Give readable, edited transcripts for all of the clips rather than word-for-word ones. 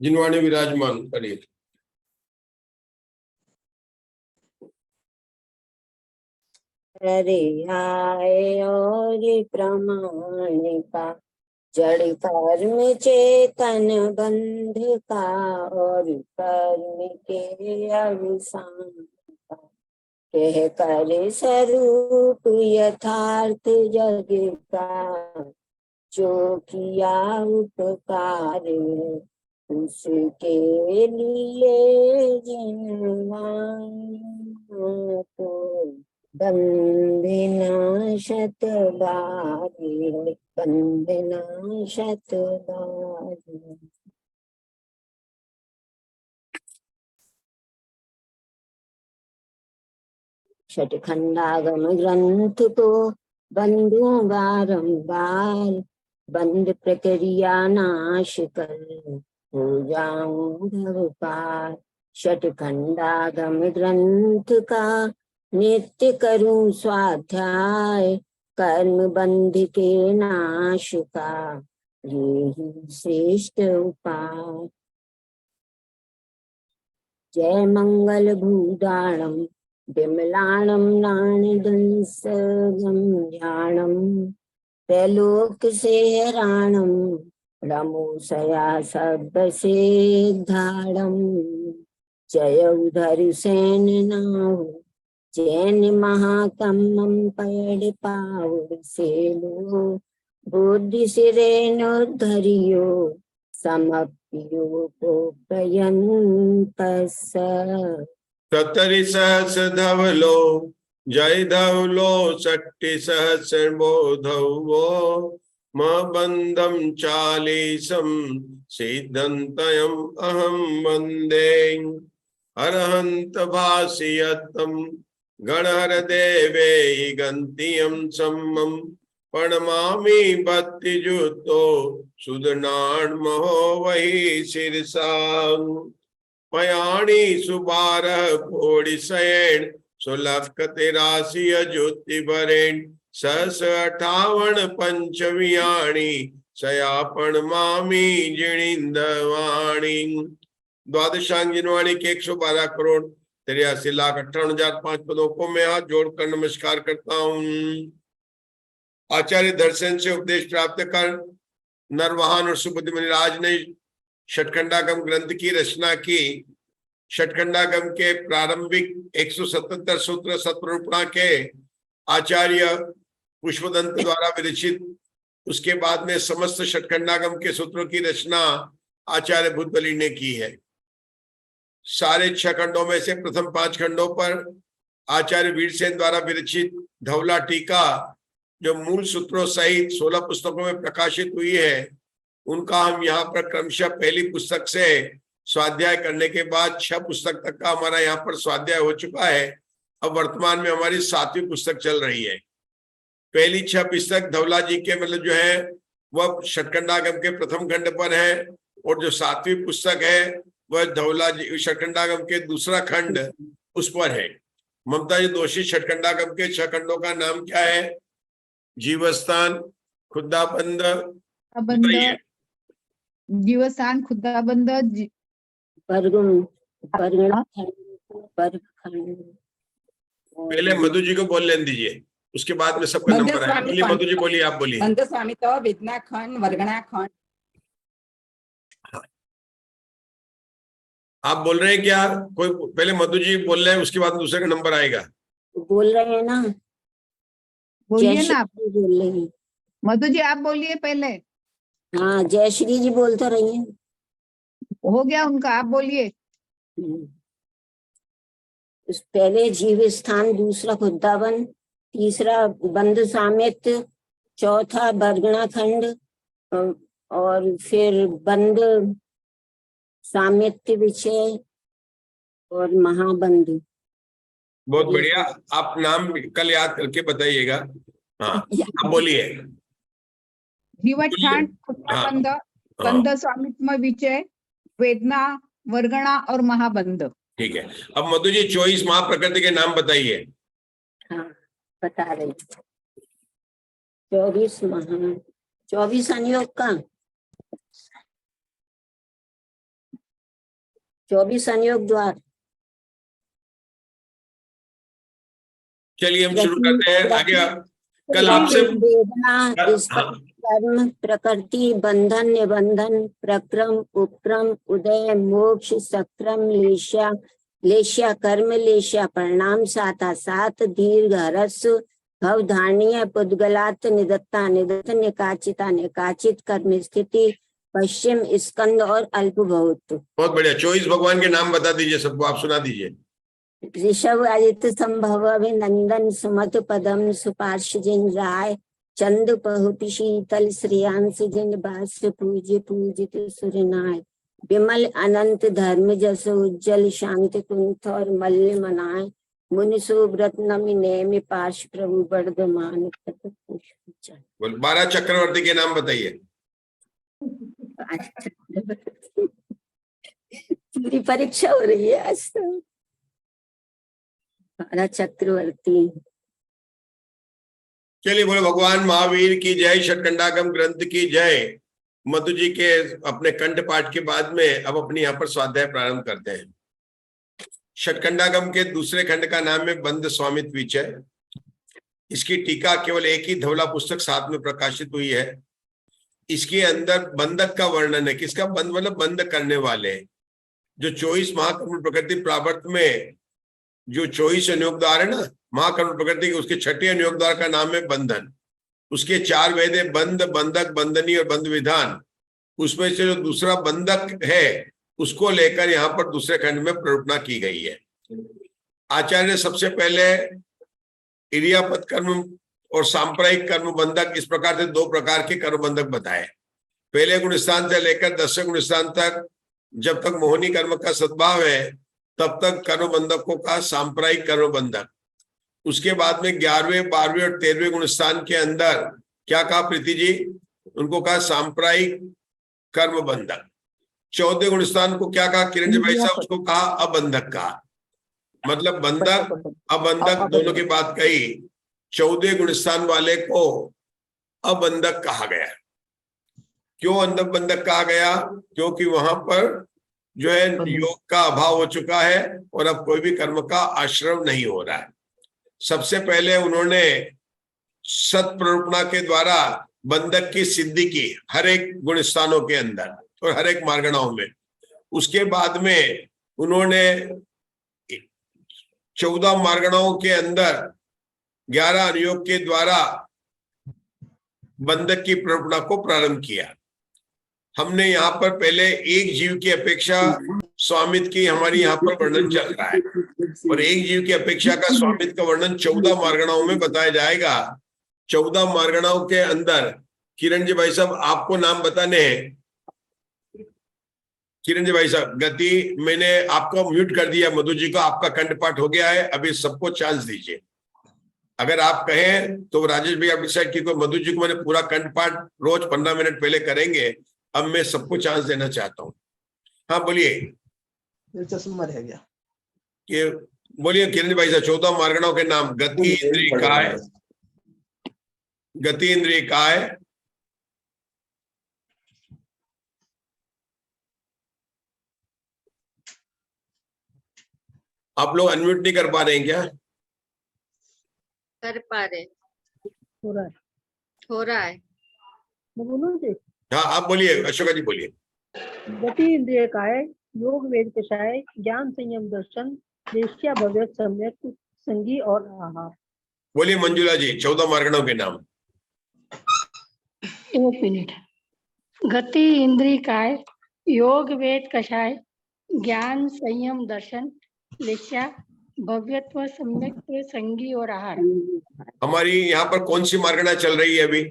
जिनवाणी विराजमान करिए। अरे आए और प्रमाणिका जड़ कर्म चेतन बंध का और कर्म के अवसान का कह कर स्वरूप यथार्थ जग का जो किया उपकार उसके लिए जिनवान को बंधना शत बारी बंधना शत बारी। षटखंडागम ग्रंथ को बंधु बारंबार बंद प्रक्रिया नाश कर हो जाऊं भव पार। षटखंडागम ग्रंथ का नित्य करूं स्वाध्याय कर्म बंध के नाश का ये ही श्रेष्ठ उपाय। जय मंगल भूदाणम विमलाणम नाणदंसगम ज्ञानम त्रैलोक से हराणम रमोसया सब से धाड़म। जय उधर सेन नाहु जैन महाकम्मम पैड़ पावड़ से लो बुद्धि सिरेनोद्धरियो समप्यो को प्रयंतस। सतरि सहस धवलो जय धवलो षट्टि सहस्र बोधवो म बंदम चालीसम सिद्धंतयम अहम वंदे अरहंत भाषियतम गणहर देवे गंतियम सम्मम प्रणमामि भक्ति जुतो सुदनाण महो वही शिरसा पयाणी सुबारह कोड़ि सैन सुलख तिरासी ज्योति भरेण सहस 58 पंचवियाणी सयापन मामी जिणिंदवाणी। द्वादशांग जिनवाणी के 112 करोड़ 83,58,005 पदों को मैं हाथ जोड़कर नमस्कार करता हूँ। आचार्य दर्शन से उपदेश प्राप्त कर नरवाहन और सुबुद्धि मुनिराज ने षटखंडागम ग्रंथ की रचना की। षटखंडागम के प्रारंभिक 177 सूत्र सतरूपणा के आचार्य पुष्पदंत द्वारा विरचित, उसके बाद में समस्त षटखंडागम के सूत्रों की रचना आचार्य बुद्धबली ने की है। सारे 6 खंडों में से प्रथम 5 खंडों पर आचार्य वीरसेन द्वारा विरचित धवला टीका जो मूल सूत्रों सहित 16 पुस्तकों में प्रकाशित हुई है, उनका हम यहाँ पर क्रमशः पहली पुस्तक से स्वाध्याय करने के बाद 6 पुस्तक तक का हमारा यहाँ पर स्वाध्याय हो चुका है। अब वर्तमान में हमारी 7वीं पुस्तक चल रही है। पहली 6 पुस्तक धवला जी के मतलब जो है वह षटखंडागम के प्रथम खंड पर है, और जो 7वीं पुस्तक है वह धवला जी षटखंडागम के दूसरा खंड उस पर है। ममता जी दोषी षटखंडागम के 6 खंडों का नाम क्या है? जीवस्थान, खुद्दाबंद, जीवस्थान, खुद्दाबंद, पहले मधु जी को बोल लेने दीजिए, उसके बाद में सबका नंबर है। बोलिए मधु जी, बोलिए, आप बोलिए। बंद स्वामी तो वेदना खंड, वर्गणा खंड। आप बोल रहे हैं क्या? कोई पहले मधु जी बोल रहे हैं, उसके बाद दूसरे का नंबर आएगा। बोल रहे हैं ना, बोलिए ना आप। बोल रहे हैं। मधु जी आप बोलिए पहले। हाँ, जयश्री जी बोलते रहिए। हो गया उनका, आप बोलिए। पहले जीव स्थान, दूसरा खुद्दाबंद, तीसरा बंद सामित्य, चौथा बरगणा खंड, और फिर बंद सामित्य विषय और महाबंद। बहुत बढ़िया, आप नाम कल याद करके बताइएगा। हाँ, आप बोलिए। जीवस्थान, खुद्दाबंद, बंद स्वामित्व विषय, वेदना, वर्गणा और महाबंद। ठीक है। अब मधु जी 24 महाप्रकृति के नाम बताइए। हाँ, बता रही। 24 अनियोग का 24 संयोग द्वार। चलिए हम शुरू करते हैं आगे। कल आपसे वेदना, स्पर्श, कर्म, प्रकृति, बंधन, निबंधन, प्रक्रम, उपक्रम, उदय, मोक्ष, सक्रम, लेश्या, लेश्या, कर्म, लेश्या, परिणाम, साता, सात, दीर्घ, ह्रस्व, भव, धारणीय, पुद्गलात, निदत्ता, निदत्त, निकाचिता, निकाचित, कर्म, स्थिति, पश्चिम, स्कंद और अल्पभूत। बहुत बढ़िया। 24 भगवान के नाम बता दीजिए सबको, आप सुना दीजिए। ऋषभ, आदित्य, संभव, अभिनंदन, सुमत, पदम, सुपार्श, जिन राय, चंद, पहुति, शीतल, श्रेयांश, जिन बास, पूज्य, पूजित, सुरनाय, विमल, अनंत, धर्म, जस, उज्जवल, शांत, कुंठ और मल्ल, मनाय, मुनि, सुव्रत, नमि, नेमि, पार्श, प्रभु, वर्धमान, 12 चक्रवर्ती के नाम बताइए। पूरी परीक्षा हो रही है आज तो। 12 चक्रवर्ती। चलिए बोले भगवान महावीर की जय, षटकंडागम ग्रंथ की जय। मधु जी के अपने कंठ पाठ के बाद में अब अपने यहाँ पर स्वाध्याय प्रारंभ करते हैं। षटकंडागम के दूसरे खंड का नाम है बंद स्वामित्व विचय। इसकी टीका केवल एक ही धवला पुस्तक साथ में प्रकाशित हुई है। इसके अंदर बंधक का वर्णन है। किसका बंद मतलब बंद करने वाले। जो 24 महाकर्म प्रकृति प्रावर्त में जो 24 अनुयोग द्वार है ना महाकर्म प्रकृति के, उसके 6ठे अनुयोग द्वार का नाम है बंधन। उसके 4 वेद है बंद, बंधक, बंधनी और बंध विधान। उसमें से जो दूसरा बंधक है उसको लेकर यहाँ पर दूसरे खंड में प्ररूपणा की गई है। आचार्य ने सबसे पहले इरियापत कर्म और सांप्रदायिक कर्म बंधक, इस प्रकार से 2 प्रकार के कर्म बंधक बताए। पहले गुण स्थान से लेकर 10वें गुण स्थान तक जब तक मोहनी कर्म का सद्भाव है तब तक कर्म बंधकों का सांप्रदायिक कर्म बंधक। उसके बाद में 11वें, 12वें और 13वें गुण स्थान के अंदर क्या कहा प्रीति जी? उनको कहा सांप्रदायिक कर्म बंधक। 14वें गुण स्थान को क्या कहा किरण जी भाई साहब? उसको कहा अबंधक कहा। मतलब बंधक अबंधक दोनों की बात कही। 14वें गुण स्थान वाले को अबंधक कहा गया। क्यों अंधक बंधक कहा गया? क्योंकि वहां पर जो है योग का अभाव हो चुका है और अब कोई भी कर्म का आश्रम नहीं हो रहा है। सबसे पहले उन्होंने सत प्ररूपणा के द्वारा बंधक की सिद्धि की हर एक गुण स्थानों के अंदर और हर एक मार्गणाओं में। उसके बाद में उन्होंने 14 मार्गणाओं के अंदर 11 अनुयोग के द्वारा बंधक की प्ररूपणा को प्रारंभ किया। हमने यहाँ पर पहले एक जीव की अपेक्षा स्वामित्व की हमारी यहाँ पर वर्णन चल रहा है और एक जीव की अपेक्षा का स्वामित्व का वर्णन 14 मार्गणाओं में बताया जाएगा। 14 मार्गणाओं के अंदर किरण जी भाई साहब आपको नाम बताने हैं। किरण जी भाई साहब गति, मैंने आपको म्यूट कर दिया। मधु जी को आपका कंठपाठ हो गया है, अभी सबको चांस दीजिए। अगर आप कहें तो राजेश भाई आप डिसाइड कीजिए। मधु जी को मैंने पूरा कंठपाठ रोज 15 मिनट पहले करेंगे, अब मैं सबको चांस देना चाहता हूँ। हाँ बोलिए। चश्मा रह गया। ये बोलिए किरण भाई साहब 14 मार्गणाओं के नाम। गति इंद्रिय काय, गति इंद्रिय काय, आप लोग अनम्यूट नहीं कर पा रहे हैं क्या? कर पा रहे, हो रहा है, हो रहा है। मैं बोलूं जी? हाँ आप बोलिए, अशोका जी बोलिए। गति इंद्रिय काय, योग वेद कषाय, ज्ञान संयम दर्शन, देश्या भव्य सम्यक संगी और आहार। बोलिए मंजुला जी 14 मार्गणाओं के नाम। 1 मिनट। गति इंद्रिय काय, योग वेद कषाय, ज्ञान संयम दर्शन, लेख्या भव्यत्व सम्यक संगी और आहार। हमारी यहाँ पर कौन सी मार्गणा चल रही है?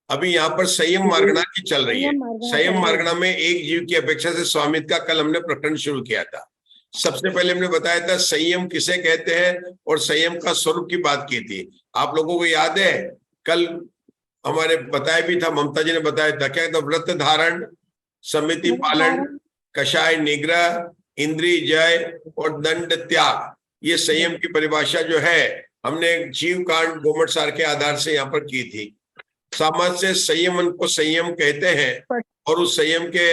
अभी यहाँ पर संयम मार्गणा की चल रही है। संयम मार्गणा में एक जीव की अपेक्षा से स्वामित्व का कल हमने प्रकरण शुरू किया था। सबसे पहले हमने बताया था संयम किसे कहते हैं और संयम का स्वरूप की बात की थी। आप लोगों को याद है कल हमारे बताया भी था, ममता जी ने बताया था। क्या था? व्रत धारण, समिति पालन, कषाय निग्रह, इंद्रिय जय और दंड त्याग। ये संयम की परिभाषा जो है हमने जीव कांड गोमट सार के आधार से यहाँ पर की थी। समाज से संयमन को संयम कहते हैं और उस संयम के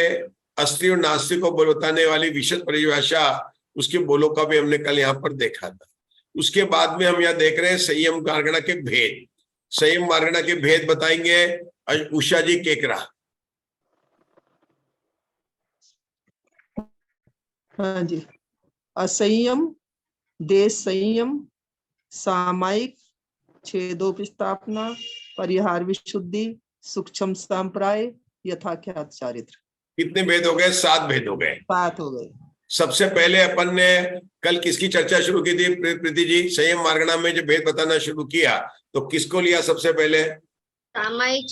अस्ति और नास्ति को बताने वाली विशद परिभाषा उसके बोलों का भी हमने कल यहाँ पर देखा था। उसके बाद में हम यहाँ देख रहे हैं संयम मार्गणा के भेद। संयम मार्गणा के भेद बताएंगे उषा जी केकरा। हाँ जी। असंयम, देश संयम, सामायिक, छेदोपस्थापना, परिहार विशुद्धि, सूक्ष्म संप्राय, यथाख्यात चारित्र। कितने भेद हो गए? 7 भेद हो गए। 7 हो गए। सबसे पहले अपन ने कल किसकी चर्चा शुरू की थी प्रीति जी? संयम मार्गणा में जो भेद बताना शुरू किया तो किसको लिया सबसे पहले? सामायिक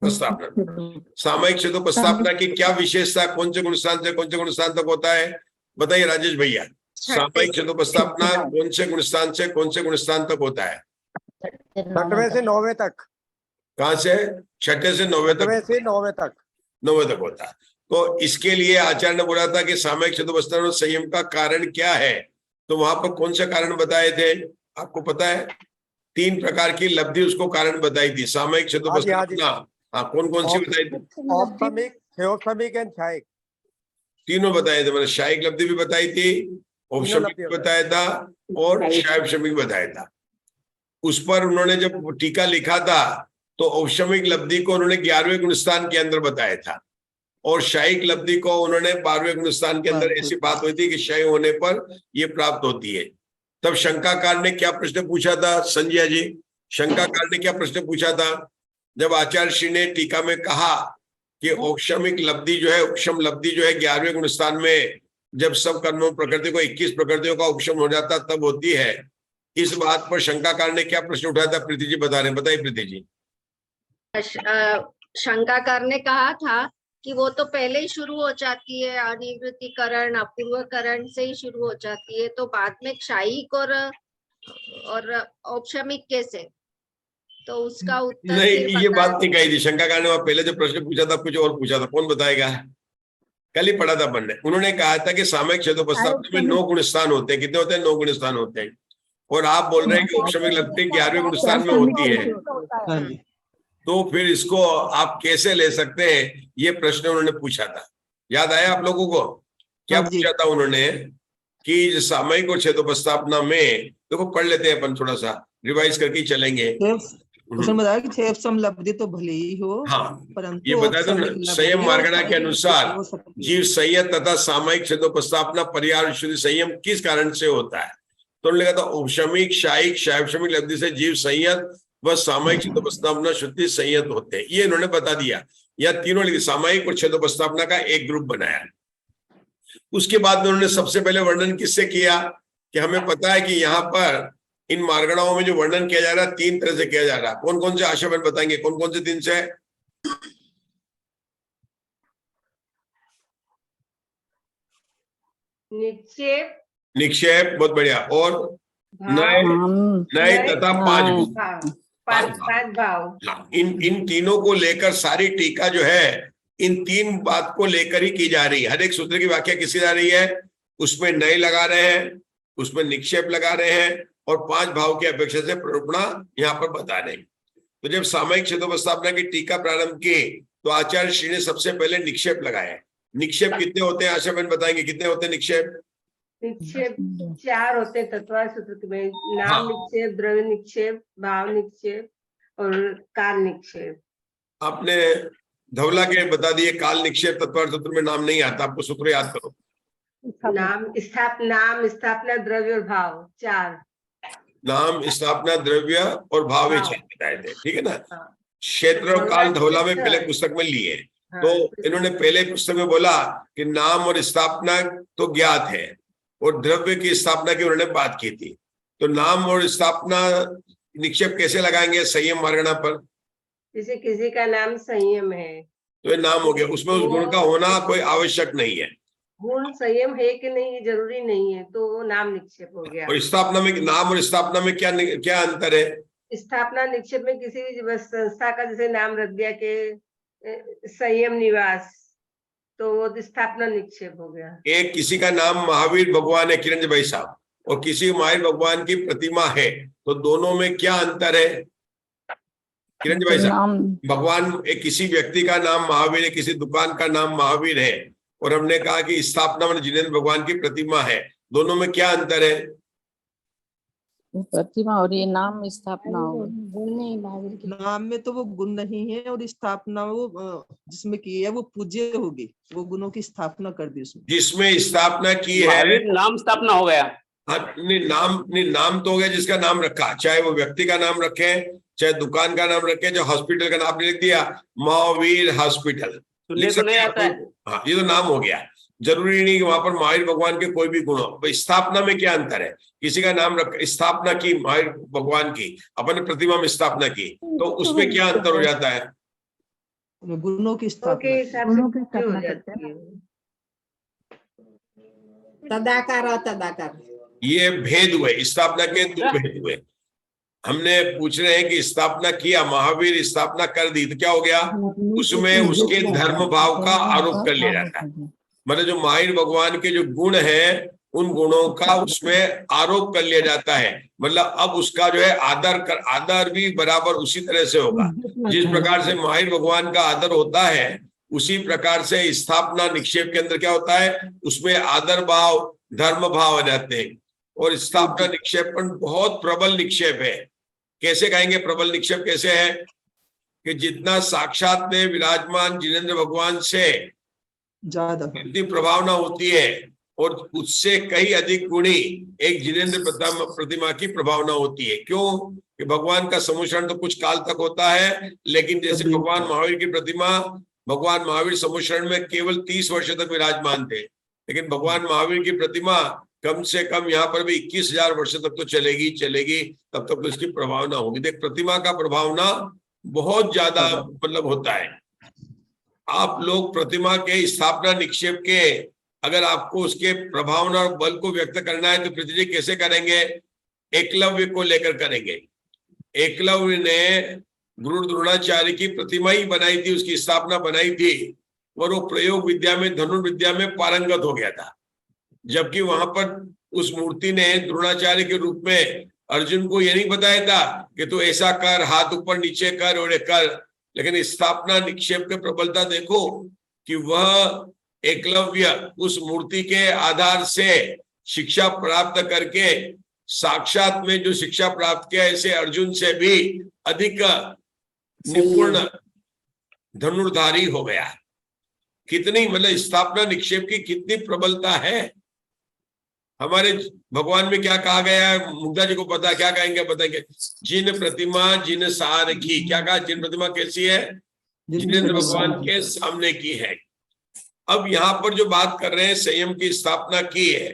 प्रस्तावना। सामायिक छेदोपस्थापना की क्या विशेषता, कौन से गुणस्थान से कौन से गुणस्थान तक होता है? बताइए राजेश भैया। सामायिक छेदोपस्थापना कौन से गुणस्थान से कौन से गुणस्थान तक होता है? 6वें से 9वें तक। कहाँ से? 6 से 9वें तक। 6वें से 9वें तक। 9वें तक होता है। तो इसके लिए आचार्य ने बोला था कि सामायिक छेदोपस्थापना संयम का कारण क्या है, तो वहां पर कौन से कारण बताए थे आपको पता है? 3 प्रकार की लब्धि उसको कारण बताई थी सामायिक छेदोपस्थापना। हाँ, कौन कौन सी बताई थी? औपसमिक, क्षयोपसमिक एंड क्षायिक। तीनों बताए थे। मैंने क्षायिक लब्धि भी बताई थी, औपशमिक बताया था और क्षायपशमिक बताया था। उस पर उन्होंने जब टीका लिखा था तो औपशमिक लब्धि को उन्होंने 11वें गुणस्थान के अंदर बताया था और क्षयिक लब्धि को उन्होंने 12वें गुणस्थान के अंदर। ऐसी बात हुई थी कि क्षय होने पर ये प्राप्त होती है। तब शंकाकार ने क्या प्रश्न पूछा था संजय जी? शंकाकार ने क्या प्रश्न पूछा था? जब आचार्य श्री ने टीका में कहा कि औपशमिक लब्धि जो है, उपशम लब्धि जो है 11वें गुणस्थान में जब सब कर्मों प्रकृति को 21 प्रकृतियों का उपशम हो जाता तब होती है। इस बात पर शंकाकार ने क्या प्रश्न उठाया था? प्रीति जी बता रहे हैं, बताइए प्रीति जी। शंकाकार ने कहा था कि वो तो पहले ही शुरू हो जाती है, अनिवृत्तिकरण अपूर्वकरण से ही शुरू हो जाती है, तो बाद में क्षयिक और औपशमिक कैसे? तो उसका उत्तर नहीं, ये बात नहीं कही थी शंकाकार ने। वहां पहले जो प्रश्न पूछा था कुछ और पूछा था, कौन बताएगा? कल ही पढ़ा था अपन ने। उन्होंने कहा था कि सामायिक छेदोपस्थापना में 9 गुणस्थान होते हैं। कितने होते हैं? 9 गुणस्थान होते हैं। और आप बोल रहे हैं कि औपशमिक लब्धि 11वें गुणस्थान में होती है, तो फिर इसको आप कैसे ले सकते हैं? ये प्रश्न उन्होंने पूछा था। याद आया आप लोगों को? क्या पूछा था उन्होंने? कि सामायिक और छेदोपस्थापना में, देखो पढ़ लेते हैं अपन, थोड़ा सा रिवाइज करके चलेंगे। उसने बताया कि छेदोपम लब्धि तो भले ही हो, हाँ, परंतु ये बताया तो संयम मार्गणा के अनुसार जीव संयत तथा सामायिक छेदोपस्थापना परिहार विशुद्धि संयम किस कारण से होता है? तो उन्होंने कहा था औपशमिक, क्षयिक, क्षयपशमिक लब्धि से जीव संयत व सामायिक छेदोपस्थापना शुद्धि संयत होते हैं। ये इन्होंने बता दिया। या तीनों लिखे, सामायिक और छेदोपस्थापना का एक ग्रुप बनाया। उसके बाद में उन्होंने सबसे पहले वर्णन किससे किया कि हमें पता है कि यहाँ पर इन मार्गणाओं में जो वर्णन किया जा रहा है 3 तरह से किया जा रहा है। कौन कौन से आशा बहन बताएंगे कौन कौन से 3 से? निक्षेप, निक्षेप, बहुत बढ़िया। और नए, नए तथा 5 भाव। हाँ, इन तीनों को लेकर सारी टीका जो है इन 3 बात को लेकर ही की जा रही है। हर एक सूत्र की व्याख्या किसी जा रही है, उसमें नए लगा रहे हैं, उसमें निक्षेप लगा रहे हैं और 5 भाव की अपेक्षा से प्ररूपणा यहाँ पर बता रहे हैं। तो जब सामायिक छेदोपस्थापना की टीका प्रारंभ की तो आचार्य श्री ने सबसे पहले निक्षेप लगाया। निक्षेप कितने होते हैं आशा बहन बताएंगे? कितने होते हैं निक्षेप? निक्षेप 4 होते हैं तत्वार सूत्र में। नाम निक्षेप, द्रव्य निक्षेप, भाव निक्षेप और काल निक्षेप। आपने धवला के बता दिए काल निक्षेप तत्वार सूत्र में नाम नहीं आता, आपको सूत्र याद करो। नाम स्थापना द्रव्य और भाव 4। नाम, स्थापना, द्रव्य और भाव बताए थे, ठीक है ना। क्षेत्र और काल धवला में पहले पुस्तक में लिए। तो इन्होंने पहले पुस्तक में बोला कि नाम और स्थापना तो ज्ञात है और द्रव्य की स्थापना की उन्होंने बात की थी। तो नाम और स्थापना निक्षेप कैसे लगाएंगे? संयम मार्गणा पर। किसी का नाम संयम है तो ये नाम हो गया, उसमें उस गुण का होना कोई आवश्यक नहीं है। गुण संयम है कि नहीं जरूरी नहीं है, तो वो नाम निक्षेप हो गया। और स्थापना में, नाम और स्थापना में क्या अंतर है? स्थापना निक्षेप में किसी भी संस्था का जैसे नाम रख दिया कि संयम निवास, तो वो स्थापना निक्षेप हो गया। एक किसी का नाम महावीर भगवान है, किरण भाई साहब, और किसी महावीर भगवान की प्रतिमा है, तो दोनों में क्या अंतर है? किरण जी भाई साहब, भगवान एक किसी व्यक्ति का नाम महावीर है, किसी दुकान का नाम महावीर है, और हमने कहा कि स्थापना में जिनेंद्र भगवान की प्रतिमा है, दोनों में क्या अंतर है? प्रतिमा और ये नाम स्थापना हो, गुण नहीं महावीर की। नाम में तो वो गुण नहीं है, और स्थापना वो जिसमें की है वो पूज्य होगी, वो गुणों की स्थापना कर दी उसमें। जिसमें स्थापना की है नाम स्थापना हो गया। हाँ, नाम तो हो गया जिसका नाम रखा, चाहे वो व्यक्ति का नाम रखे, चाहे दुकान का नाम रखे, चाहे हॉस्पिटल का नाम लिख दिया महावीर हॉस्पिटल, लिख तो नहीं सकते आता है। हाँ, ये तो नाम हो गया। जरूरी नहीं कि वहां पर महावीर भगवान के कोई भी गुण हो। तो स्थापना में क्या अंतर है? किसी का नाम रख, स्थापना की महावीर भगवान की, अपने प्रतिमा में स्थापना की, तो उसमें क्या अंतर हो जाता है? गुणों की स्थापना हो जाती है। तदाकार और तदाकार, ये भेद हुए, स्थापना के दो भेद हुए। हमने पूछ रहे हैं कि स्थापना किया, महावीर स्थापना कर दी, तो क्या हो गया? उसमें उसके धर्म भाव का आरोप कर लिया जाता है। मतलब जो महावीर भगवान के जो गुण है, उन गुणों का उसमें आरोप कर लिया जाता है। मतलब अब उसका जो है आदर भी बराबर उसी तरह से होगा। जिस प्रकार से महावीर भगवान का आदर होता है, उसी प्रकार से स्थापना निक्षेप के अंदर क्या होता है, उसमें आदर भाव धर्म भाव आ जाते हैं। और स्थापना निक्षेप बहुत प्रबल निक्षेप है। कैसे कहेंगे प्रबल निक्षेप कैसे है? कि जितना साक्षात में विराजमान जिनेंद्र भगवान से ज्यादा जितनी प्रभावना होती है, और उससे कई अधिक गुणी एक जिनेंद्र प्रतिमा की प्रभावना होती है। क्यों? कि भगवान का समुश्रण तो कुछ काल तक होता है, लेकिन जैसे भगवान महावीर की प्रतिमा, भगवान महावीर समुश्रण में केवल 30 वर्ष तक विराजमान थे, लेकिन भगवान महावीर की प्रतिमा कम से कम यहाँ पर भी 21,000 वर्ष तक तो चलेगी, तब तक तो इसकी प्रभावना होगी। देख, प्रतिमा का प्रभावना बहुत ज्यादा मतलब होता है। आप लोग प्रतिमा के स्थापना निक्षेप के, अगर आपको उसके प्रभावना और बल को व्यक्त करना है, तो पृथ्वी जी कैसे करेंगे? एकलव्य को लेकर करेंगे। एकलव्य ने गुरु द्रोणाचार्य की प्रतिमा ही बनाई थी, उसकी स्थापना बनाई थी, और वो प्रयोग विद्या में, धनुर्विद्या में पारंगत हो गया था। जबकि वहां पर उस मूर्ति ने द्रोणाचार्य के रूप में अर्जुन को यह नहीं बताया था कि तू ऐसा कर, हाथ ऊपर नीचे कर और कर। लेकिन स्थापना निक्षेप के प्रबलता देखो कि वह एकलव्य उस मूर्ति के आधार से शिक्षा प्राप्त करके साक्षात में जो शिक्षा प्राप्त किया, ऐसे अर्जुन से भी अधिक निपुण धनुर्धारी हो गया। कितनी मतलब स्थापना निक्षेप की कितनी प्रबलता है। हमारे भगवान में क्या कहा गया है? मुग्धा जी को पता, क्या कहेंगे बताएंगे? जिन प्रतिमा जिन सार की, क्या कहा? जिन प्रतिमा कैसी है? जिनेंद्र भगवान के सामने की है। अब यहाँ पर जो बात कर रहे हैं संयम की स्थापना की है,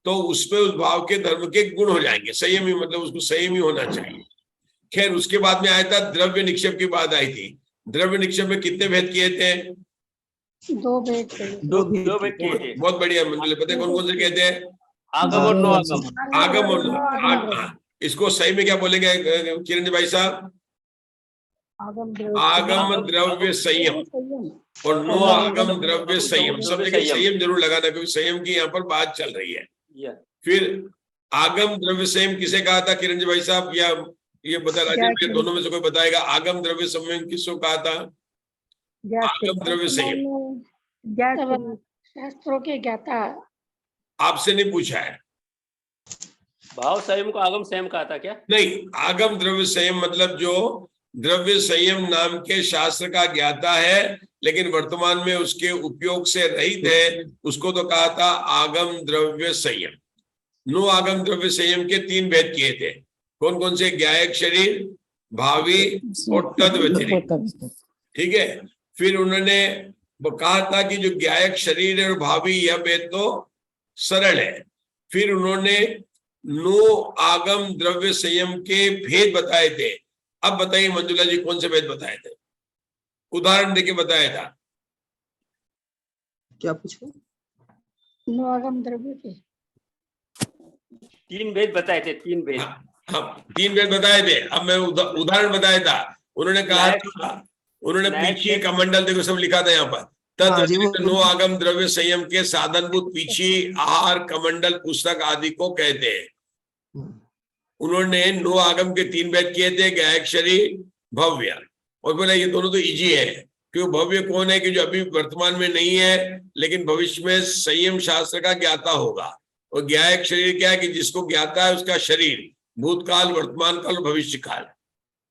तो उसमें उस भाव के धर्म के गुण हो जाएंगे। संयम ही मतलब उसको संयम ही होना चाहिए। खैर, उसके बाद में आया था द्रव्य निक्षेप की बात आई थी। द्रव्य निक्षेप में कितने भेद किए थे? दो भेद किए थे। बहुत बढ़िया। मंडली पता है कौन कौन से कहते हैं? आगम और नो आगम। आगम और इसको सही में क्या बोलेंगे किरण भाई साहब? आगम द्रव्य संयम और नो आगम द्रव्य संयम। सब जगह संयम जरूर लगाना, क्योंकि संयम की यहाँ पर बात चल रही है। फिर आगम द्रव्य संयम किसे कहा था किरण भाई साहब? या ये बता, राजेंद्र, दोनों में से कोई बताएगा? आगम द्रव्य संयम किसको कहा था? आगम द्रव्य संयम शास्त्रों के ज्ञाता। आपसे नहीं पूछा है। भाव संयम को आगम संयम कहा था क्या? नहीं, आगम द्रव्य संयम मतलब जो द्रव्य संयम नाम के शास्त्र का ज्ञाता है, लेकिन वर्तमान में उसके उपयोग से रहित है, उसको तो कहा था आगम द्रव्य संयम। नो आगम द्रव्य संयम के 3 भेद किए थे। कौन कौन से? ज्ञायक शरीर, भावी और तद व्यतिरिक्त। ठीक है। फिर उन्होंने कहा था कि जो ज्ञायक शरीर और भावी, यह भेद तो सरल है। फिर उन्होंने नो आगम द्रव्य संयम के भेद बताए थे। अब बताइए मंजुला जी, कौन से भेद बताए थे? उदाहरण देके बताया था। क्या पूछो? नो आगम द्रव्य के 3 भेद बताए थे। 3 भेद। हाँ, 3 भेद बताए थे। अब मैं उदाहरण बताया था। उन्होंने कहा था, उन्होंने पीछी कमंडल, देखो सब लिखा था यहाँ पर, तद नो आगम द्रव्य संयम के साधनभूत पीछी आहार कमंडल पुस्तक आदि को कहते हैं। उन्होंने नो आगम के 3 भेद किए थे, ज्ञायक शरीर, भव्य। और बोला ये दोनों तो इजी है, क्योंकि भव्य कौन है कि जो अभी वर्तमान में नहीं है लेकिन भविष्य में संयम शास्त्र का ज्ञाता होगा। और ज्ञायक शरीर क्या है कि जिसको ज्ञाता है उसका शरीर, भूतकाल, वर्तमान काल और भविष्य काल।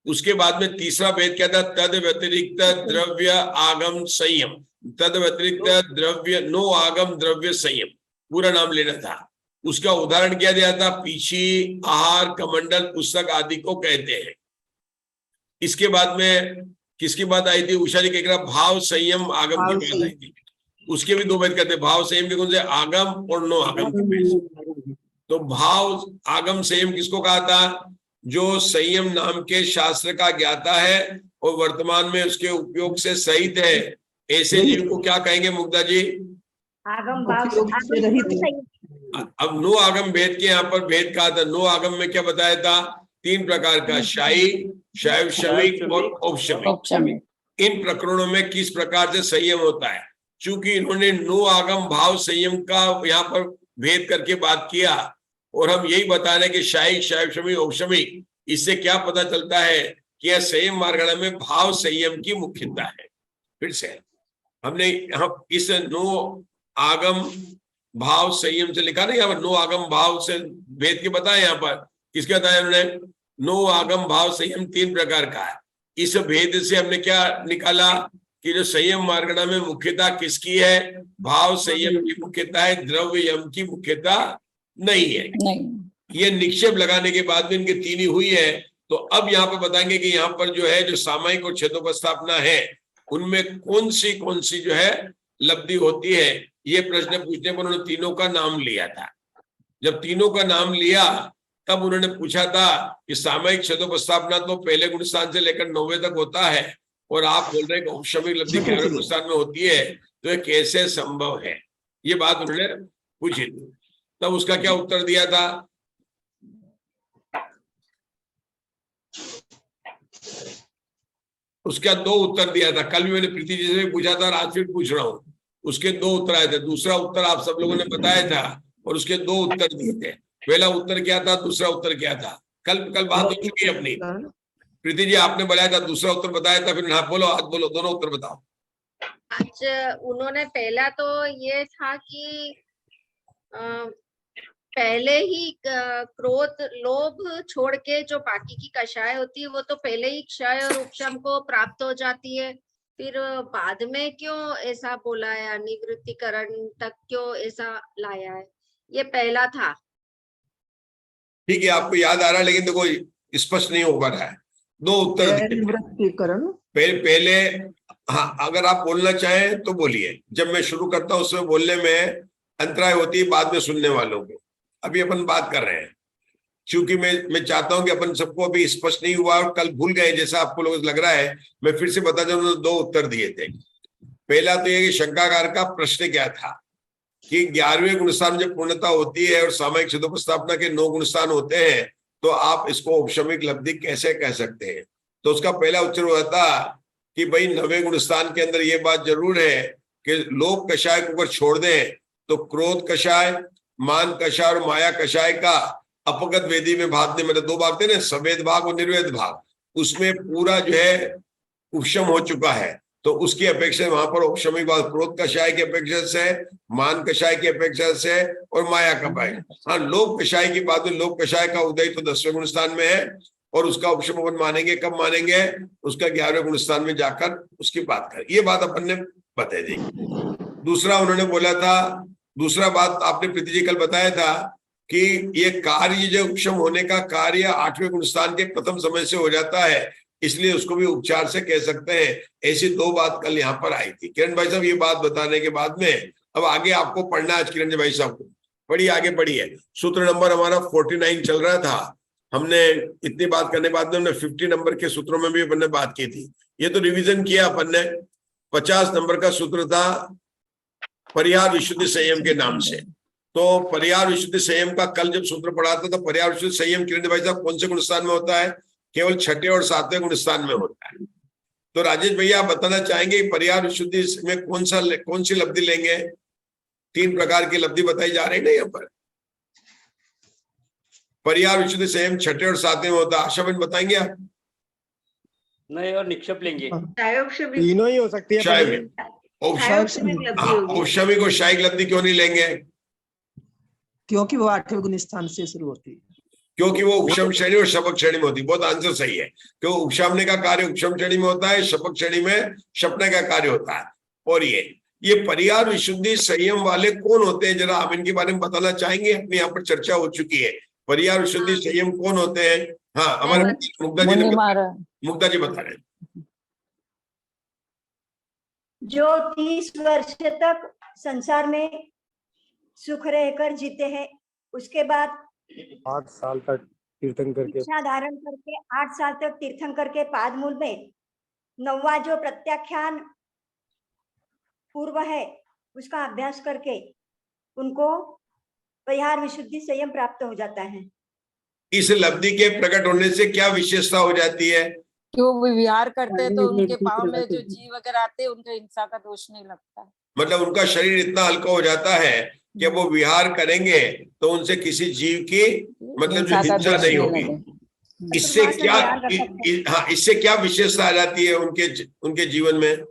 उसके बाद में तीसरा भेद क्या था, तद व्यतिरिक्त द्रव्य आगम संयम, तद व्यतिरिक्त द्रव्य नो आगम द्रव्य संयम, पूरा नाम लेना था। उसका उदाहरण क्या दिया था, पीछी, आहार, कमंडल, पुस्तक आदि को कहते हैं। इसके बाद में किसकी बात आई थी, उषा जी कह रहा भाव संयम आगम की बात आई थी। उसके भी दो भेद कहते हैं, भाव संयम के कौन से, आगम और नो आगम के भेद। तो भाव आगम संयम किसको कहा था, जो संयम नाम के शास्त्र का ज्ञाता है और वर्तमान में उसके उपयोग से सहित है, ऐसे जीव को क्या कहेंगे मुग्धा जी, आगम भाव अब नो आगम भेद के यहाँ पर भेद कहा था। नो आगम में क्या बताया था, 3 प्रकार का, शाही, शैव शमिक और औपशमिक। इन प्रकरणों में किस प्रकार से संयम होता है, चूंकि इन्होंने नो आगम भाव संयम का यहाँ पर भेद करके बात किया, और हम यही बता रहे हैं कि शाही, शैव शमिक, औपशमिक, इससे क्या पता चलता है कि यह संयम मार्गणा में भाव संयम की मुख्यता है। फिर से हमने हम इस नो आगम भाव संयम से लिखा नहीं, यहाँ पर नो आगम भाव से भेद के बताया, यहाँ पर किसके बताया उन्होंने, नो आगम भाव संयम 3 प्रकार का है। इस भेद से हमने क्या निकाला कि जो संयम मार्गणा में मुख्यता किसकी है, भाव संयम की मुख्यता है, द्रव्य यम की मुख्यता नहीं है। ये निक्षेप लगाने के बाद में इनके 3 ही हुई है। तो अब यहाँ पर बताएंगे कि यहाँ पर जो है जो सामायिक और छेदोपस्थापना है उनमें कौन सी जो है लब्धि होती है। ये प्रश्न पूछने पर उन्होंने तीनों का नाम लिया था। जब तीनों का नाम लिया तब उन्होंने पूछा था कि सामायिक छेदोपस्थापना तो पहले गुण स्थान से लेकर 9वें तक होता है, और आप बोल रहे हैं कि औपशमिक लब्धि 11वें गुण स्थान में होती है, तो ये कैसे संभव है, ये बात उन्होंने पूछी थी। तब उसका क्या उत्तर दिया था, उसका 2 उत्तर दिया था। कल भी मैंने प्रीति जी से पूछा था और आज फिर पूछ रहा हूं, उसके 2 उत्तर आए थे। दूसरा उत्तर आप सब लोगों ने बताया था और उसके 2 उत्तर दिए थे। पहला उत्तर क्या था, दूसरा उत्तर क्या था, कल बात हो चुकी है अपनी। प्रीति जी आपने बताया था, दूसरा उत्तर बताया था, फिर हाँ बोलो, आज बोलो, दोनों उत्तर बताओ। आज उन्होंने पहला तो ये था कि पहले ही क्रोध लोभ छोड़ के जो बाकी की कषाय होती है वो तो पहले ही क्षय और उपशम को प्राप्त हो जाती है, फिर बाद में क्यों ऐसा बोला है, निवृत्तिकरण तक क्यों ऐसा लाया है, ये पहला था। ठीक है, आपको याद आ रहा है, लेकिन देखो स्पष्ट नहीं हो पा रहा है। 2 उत्तर निवृत्तिकरण पहले हाँ, अगर आप बोलना चाहें तो बोलिए। जब मैं शुरू करता हूं उसमें बोलने में अंतराय होती है बाद में सुनने वालों को। अभी अपन बात कर रहे हैं, क्योंकि मैं चाहता हूं कि अपन सबको अभी स्पष्ट नहीं हुआ और कल भूल गए जैसा आपको लोग लग रहा है। मैं फिर से बता दूं, उन्होंने 2 उत्तर दिए थे। पहला तो ये कि शंकाकार का प्रश्न क्या था कि 11वें गुणस्थान जब पूर्णता होती है और सामायिक छेदोपस्थापना के 9 गुणस्थान होते हैं तो आप इसको औपशमिक लब्धि कैसे कह सकते हैं। तो उसका पहला उत्तर हुआ था कि भाई 9वें गुणस्थान के अंदर ये बात जरूर है कि लोभ कषाय को अगर छोड़ दें तो क्रोध कषाय, मान कषाय और माया कषाय का अपगत वेदी में भागने में 2 भाग थे ना, सवेद भाग और निर्वेद भाग, उसमें पूरा जो है उपशम हो चुका है। तो उसकी अपेक्षा वहां पर औपशमिक भाग क्रोध कषाय की अपेक्षा से, मान कषाय की अपेक्षा से और माया कषाय। हाँ, लोभ कषाय की बात में लोभ कषाय का उदय तो 10वें गुण स्थान में है और उसका उपशम अपन मानेंगे, कब मानेंगे, उसका 11वें गुण स्थान में जाकर उसकी बात कर। ये बात अपन ने बता दी। दूसरा उन्होंने बोला था, दूसरा बात आपने प्रीति जी कल बताया था कि ये कार्य जो उपशम होने का कार्य 8वें गुण स्थान के प्रथम समय से हो जाता है, इसलिए उसको भी उपचार से कह सकते हैं। ऐसी 2 बात कल यहाँ पर आई थी। किरण भाई साहब ये बात बताने के बाद में अब आगे आपको पढ़ना है। किरण भाई साहब को पढ़िए, आगे पढ़िए। सूत्र नंबर हमारा 49 चल रहा था। हमने इतनी बात करने के बाद में हमने 50 नंबर के सूत्रों में भी अपन ने बात की थी। ये तो रिविजन किया अपन ने। 50 नंबर का सूत्र था परिहार विशुद्धि संयम के नाम से। तो परिहार विशुद्धि संयम का कल जब सूत्र पढ़ा था तो परिहार विशुद्धि संयम किरण भाई साहब कौन से गुण स्थान में होता है, केवल 6ठे और 7वें गुण स्थान में होता है। तो राजेश भैया आप बताना चाहेंगे परिहार विशुद्धि में कौन सी लब्धि लेंगे। 3 प्रकार की लब्धि बताई जा रही है ना यहाँ पर। परिहार विशुद्धि संयम 6ठे और 7वें में होता है। आशा बहन बताएंगे आप। नहीं और निक्षेप लेंगे। क्षयोक्षमिक तीनों ही हो सकती है शायद पहले। क्षयोक्षमिक लब्धि होगी। औपशामिक और शायिक लब्धि क्यों नहीं लेंगे? क्योंकि वो 8वें गुण स्थान से शुरू होती है। क्योंकि वो उपशम श्रेणी और शपक श्रेणी में होती है। बहुत आंसर सही है, क्यों उपशामने का कार्य उपशम श्रेणी में होता है, शपक श्रेणी में शपने का कार्य होता है। और ये परिहार विशुद्धि संयम वाले कौन होते हैं, जरा आप इनके बारे में बताना चाहेंगे? अपनी यहाँ पर चर्चा हो चुकी है, परिहार विशुद्धि संयम कौन होते हैं? हाँ, हमारे मुग्धा जी ने मुग्धा जी बता रहे हैं। जो 30 वर्ष तक संसार में सुख रहकर जीते हैं, उसके बाद 8 साल तक तीर्थन करके, दीक्षा धारण करके 8 साल तक तीर्थन करके पाद मूल में 9वां जो प्रत्याख्यान पूर्व है उसका अभ्यास करके उनको परिहार विशुद्धि संयम प्राप्त हो जाता है। इस लब्धि के प्रकट होने से क्या विशेषता हो जाती है? कि वो विहार करते हैं तो उनके पाँव में जो जीव वगैरह आते हैं उनका हिंसा का दोष नहीं लगता। मतलब उनका शरीर इतना हल्का हो जाता है कि वो विहार करेंगे तो उनसे किसी जीव की मतलब जो हिंसा नहीं होगी। इससे क्या हाँ, इससे क्या विशेषता आ जाती है उनके जीवन में?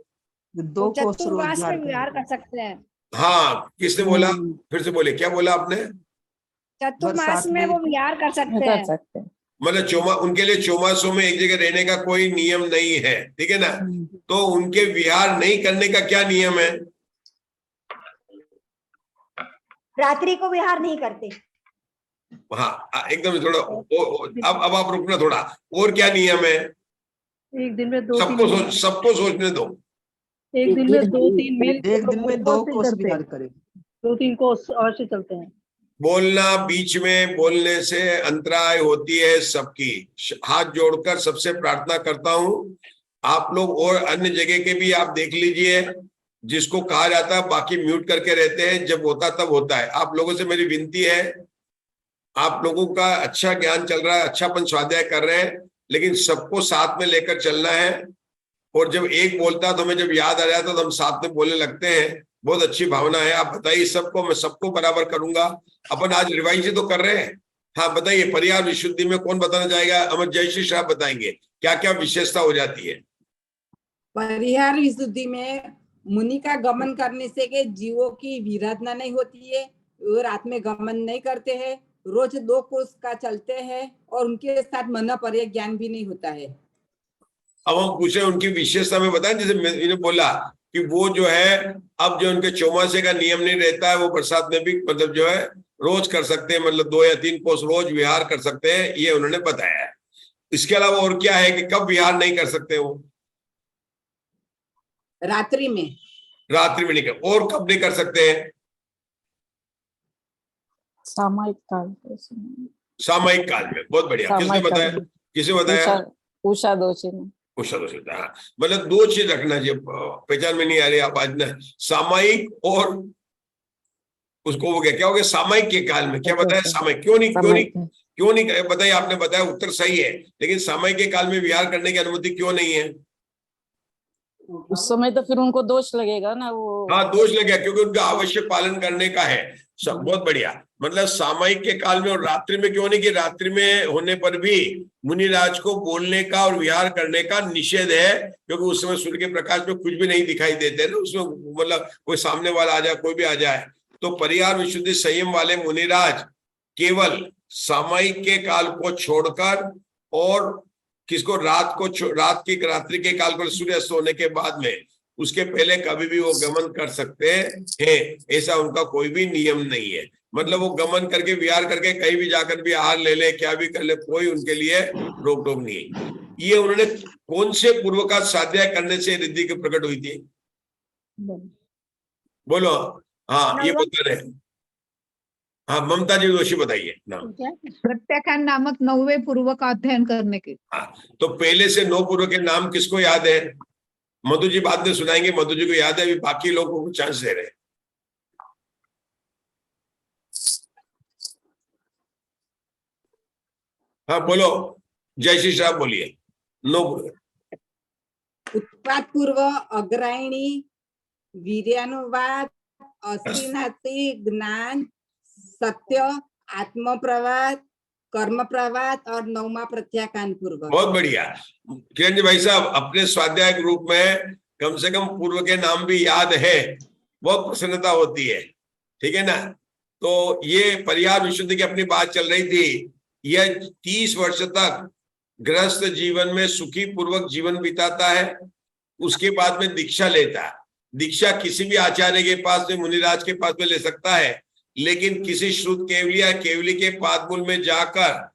2 कोस चतुर्मास में रोजगार विहार कर सकते हैं। हाँ, किसने बोला? फिर से बोले, क्या बोला आपने? चतुर्मास में वो विहार कर सकते हैं। मतलब उनके लिए चौमासों में एक जगह रहने का कोई नियम नहीं है, ठीक है ना? तो उनके विहार नहीं करने का क्या नियम है? रात्रि को विहार नहीं करते। हाँ, एकदम थोड़ा अब आप रुकना थोड़ा। और क्या नियम है? एक दिन में 2 सबको सोचने दो। एक दिन में 2-3 मील, एक दिन में 2 कोस विहार करें। 2-3 कोस अवश्य चलते हैं। बोलना, बीच में बोलने से अंतराय होती है सबकी। हाथ जोड़कर सबसे प्रार्थना करता हूं, आप लोग और अन्य जगह के भी आप देख लीजिए, जिसको कहा जाता है बाकी म्यूट करके रहते हैं, जब होता तब होता है। आप लोगों से मेरी विनती है, आप लोगों का अच्छा ज्ञान चल रहा है, अच्छापन स्वाध्याय कर रहे हैं, लेकिन सबको साथ में लेकर चलना है। और जब एक बोलता है तो हमें जब याद आ जाता है तो हम साथ में बोलने लगते हैं। बहुत अच्छी भावना है। आप बताइए सबको, मैं सबको बराबर करूंगा। अपन आज रिवाइज ही तो कर रहे हैं। हाँ बताइए, परिहार विशुद्धि में कौन बताना चाहेगा? अमर जयश्री साहब बताएंगे क्या क्या विशेषता हो जाती है। परिहार विशुद्धि में मुनि का गमन करने से के जीवों की विराधना नहीं होती है, वो रात में गमन नहीं करते हैं, रोज 2 कोस का चलते हैं और उनके साथ मन पर्य ज्ञान भी नहीं होता है। अब हम पूछे उनकी विशेषता में बताएं। जैसे मैंने बोला कि वो जो है अब जो उनके चौमासे का नियम नहीं रहता है, वो बरसात में भी मतलब जो है रोज कर सकते हैं, मतलब 2 या 3 कोस रोज विहार कर सकते हैं, ये उन्होंने बताया है। इसके अलावा और क्या है कि कब विहार नहीं कर सकते? वो रात्रि में नहीं कर, और कब नहीं कर सकते हैं? सामयिक काल में। बहुत बढ़िया। किसने बताया? उषा दोषी ने। हाँ, मतलब 2 चीज रखना चाहिए, पहचान में नहीं आ रही आप आज ना। सामयिक और उसको हो गया, क्या हो गया? सामयिक के काल में क्या बताया? सामयिक क्यों नहीं बताइए। आपने बताया, उत्तर सही है, लेकिन सामयिक के काल में विहार करने की अनुमति क्यों नहीं है? उस समय तो फिर उनको दोष लगेगा ना। वो हाँ, दोष लगेगा, क्योंकि उनका आवश्यक पालन करने का है। सब बहुत बढ़िया। मतलब सामयिक के काल में और रात्रि में क्यों नहीं? कि रात्रि में होने पर भी मुनिराज को बोलने का और विहार करने का निषेध है, क्योंकि उस समय सूर्य के प्रकाश में कुछ भी नहीं दिखाई देते ना उसमें, मतलब कोई सामने वाला आ जाए, कोई भी आ जाए। तो परिहार विशुद्धि संयम वाले मुनिराज केवल सामयिक के काल को छोड़कर और किसको रात्रि के काल को, सूर्य अस्त होने के बाद में, उसके पहले कभी भी वो गमन कर सकते हैं। ऐसा उनका कोई भी नियम नहीं है। मतलब वो गमन करके विहार करके कहीं भी जाकर भी आहार ले ले, क्या भी कर ले, कोई उनके लिए रोक टोक नहीं है। ये उन्होंने कौन से पूर्व का स्वाध्याय करने से रिद्धि की प्रकट हुई थी? बोलो। हाँ, ये बता रहे। हाँ, ममता जी जोशी बताइए नाम। प्रत्याख्यान नामक 9वें पूर्व का अध्ययन करने के। हाँ, तो पहले से 9 पूर्व के नाम किसको याद है? मधु जी बाद में सुनाएंगे, मधु जी को याद है, अभी बाकी लोगों को चांस दे रहे हैं। हाँ बोलो, जयश्री साहब बोलिए। 9 उत्पाद पूर्व, अग्रायणी, वीर्यानुवाद, असीनाती, ज्ञान, सत्य, आत्मप्रवाद, कर्म प्रवाद और 9वां प्रत्याख्यान पूर्व। बहुत बढ़िया। किरण जी भाई साहब, अपने स्वाध्याय ग्रुप में कम से कम पूर्व के नाम भी याद है, बहुत प्रसन्नता होती है, ठीक है ना। तो ये परिहार विशुद्धि की अपनी बात चल रही थी। यह 30 वर्ष तक गृहस्थ जीवन में सुखी पूर्वक जीवन बिताता है, उसके बाद में दीक्षा लेता है। दीक्षा किसी भी आचार्य के पास में, मुनिराज के पास में ले सकता है, लेकिन किसी श्रुत केवली या केवली के पादमूल में जाकर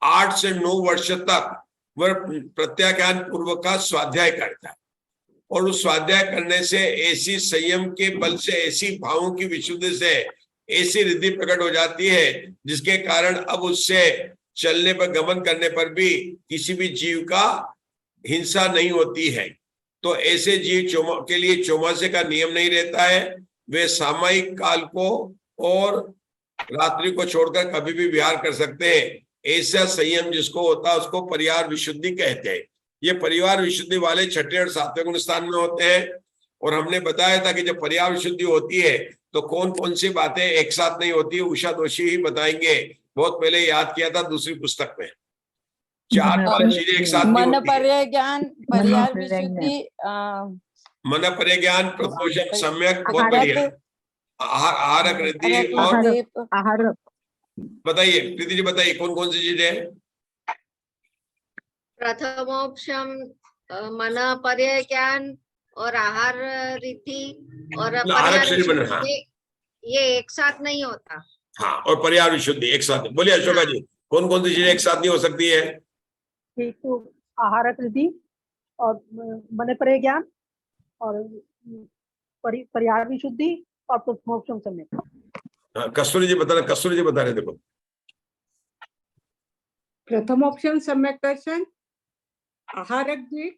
8 से 9 वर्ष तक वह प्रत्याख्यान पूर्व का स्वाध्याय करता है। और उस स्वाध्याय करने से ऐसी संयम के बल से, ऐसी भावों की विशुद्धि से ऐसी रिद्धि प्रकट हो जाती है, जिसके कारण अब उससे चलने पर, गमन करने पर भी किसी भी जीव का हिंसा नहीं होती है। तो ऐसे जीव के लिए चौमासे का नियम नहीं रहता है। वे सामयिक काल को और रात्रि को छोड़कर कभी भी विहार कर सकते हैं। ऐसा संयम जिसको होता है उसको परिहार विशुद्धि कहते हैं। ये परिवार विशुद्धि वाले 6ठे और 7वें गुण स्थान में होते हैं। और हमने बताया था कि जब परिहार विशुद्धि होती है तो कौन कौन सी बातें एक साथ नहीं होती, उषा दोषी ही बताएंगे। बहुत पहले याद किया था दूसरी पुस्तक में, 4-5 चीजें एक साथ नहीं मन होती। पर्याय ज्ञान, परिहार विशुद्धि, मन पर्याय ज्ञान, प्रत्योषम सम्यक, बहुत बढ़िया। आहारक रिद्धि और आहार। बताइए प्रीति जी, बताइए कौन कौन सी चीजें हैं? प्रथमोपशम, मन पर्याय ज्ञान और आहार रिद्धि और आहारक शरीर बना, हाँ। ये एक साथ नहीं होता। हाँ, और परिहार विशुद्धि एक साथ। बोलिए अशोका जी, कौन कौन सी चीजें एक साथ नहीं हो सकती है? एक तो आहारक रिद्धि और मन पर्याय ज्ञान और परिहार विशुद्धि और प्रथमोपशम सम्यक। हाँ, कस्तूरी जी बता रहे, कस्तूरी जी बता रहे, देखो। प्रथमोपशम सम्यक दर्शन, आहारक द्विक,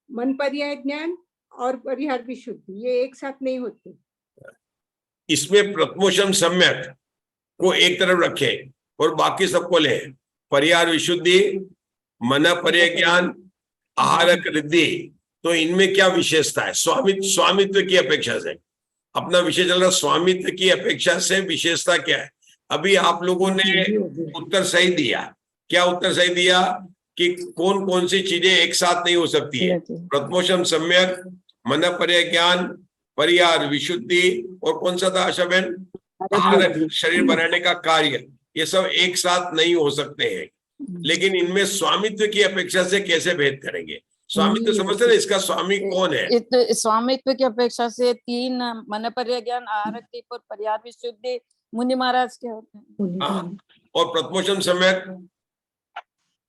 मन पर्याय ज्ञान और परिहार विशुद्धि, ये एक साथ नहीं होते। इसमें प्रथमोपशम सम्यक को एक तरफ रखे और बाकी सबको ले। परिहार विशुद्धि, मन पर्याय ज्ञान, आहारक रिद्धि, तो इनमें क्या विशेषता है? स्वामित्व की अपेक्षा से अपना विषय चल रहा, स्वामित्व की अपेक्षा से विशेषता क्या है? अभी आप लोगों ने उत्तर सही दिया। क्या उत्तर सही दिया कि कौन कौन सी चीजें एक साथ नहीं हो सकती है? प्रथमोपशम सम्यक, मन पर्याय ज्ञान, परिहार विशुद्धि और कौन सा था आशा बहन? आहारक शरीर बनाने का कार्य। ये सब एक साथ नहीं हो सकते हैं। लेकिन इनमें स्वामित्व की अपेक्षा से कैसे भेद करेंगे? स्वामित्व समझते हैं, इसका स्वामी कौन है? स्वामित्व की अपेक्षा से 3 मन पर्याय ज्ञान, आहारक रिद्धि और परिहार विशुद्धि मुनि महाराज के होते हैं। हाँ, और प्रथमोपशम सम्यक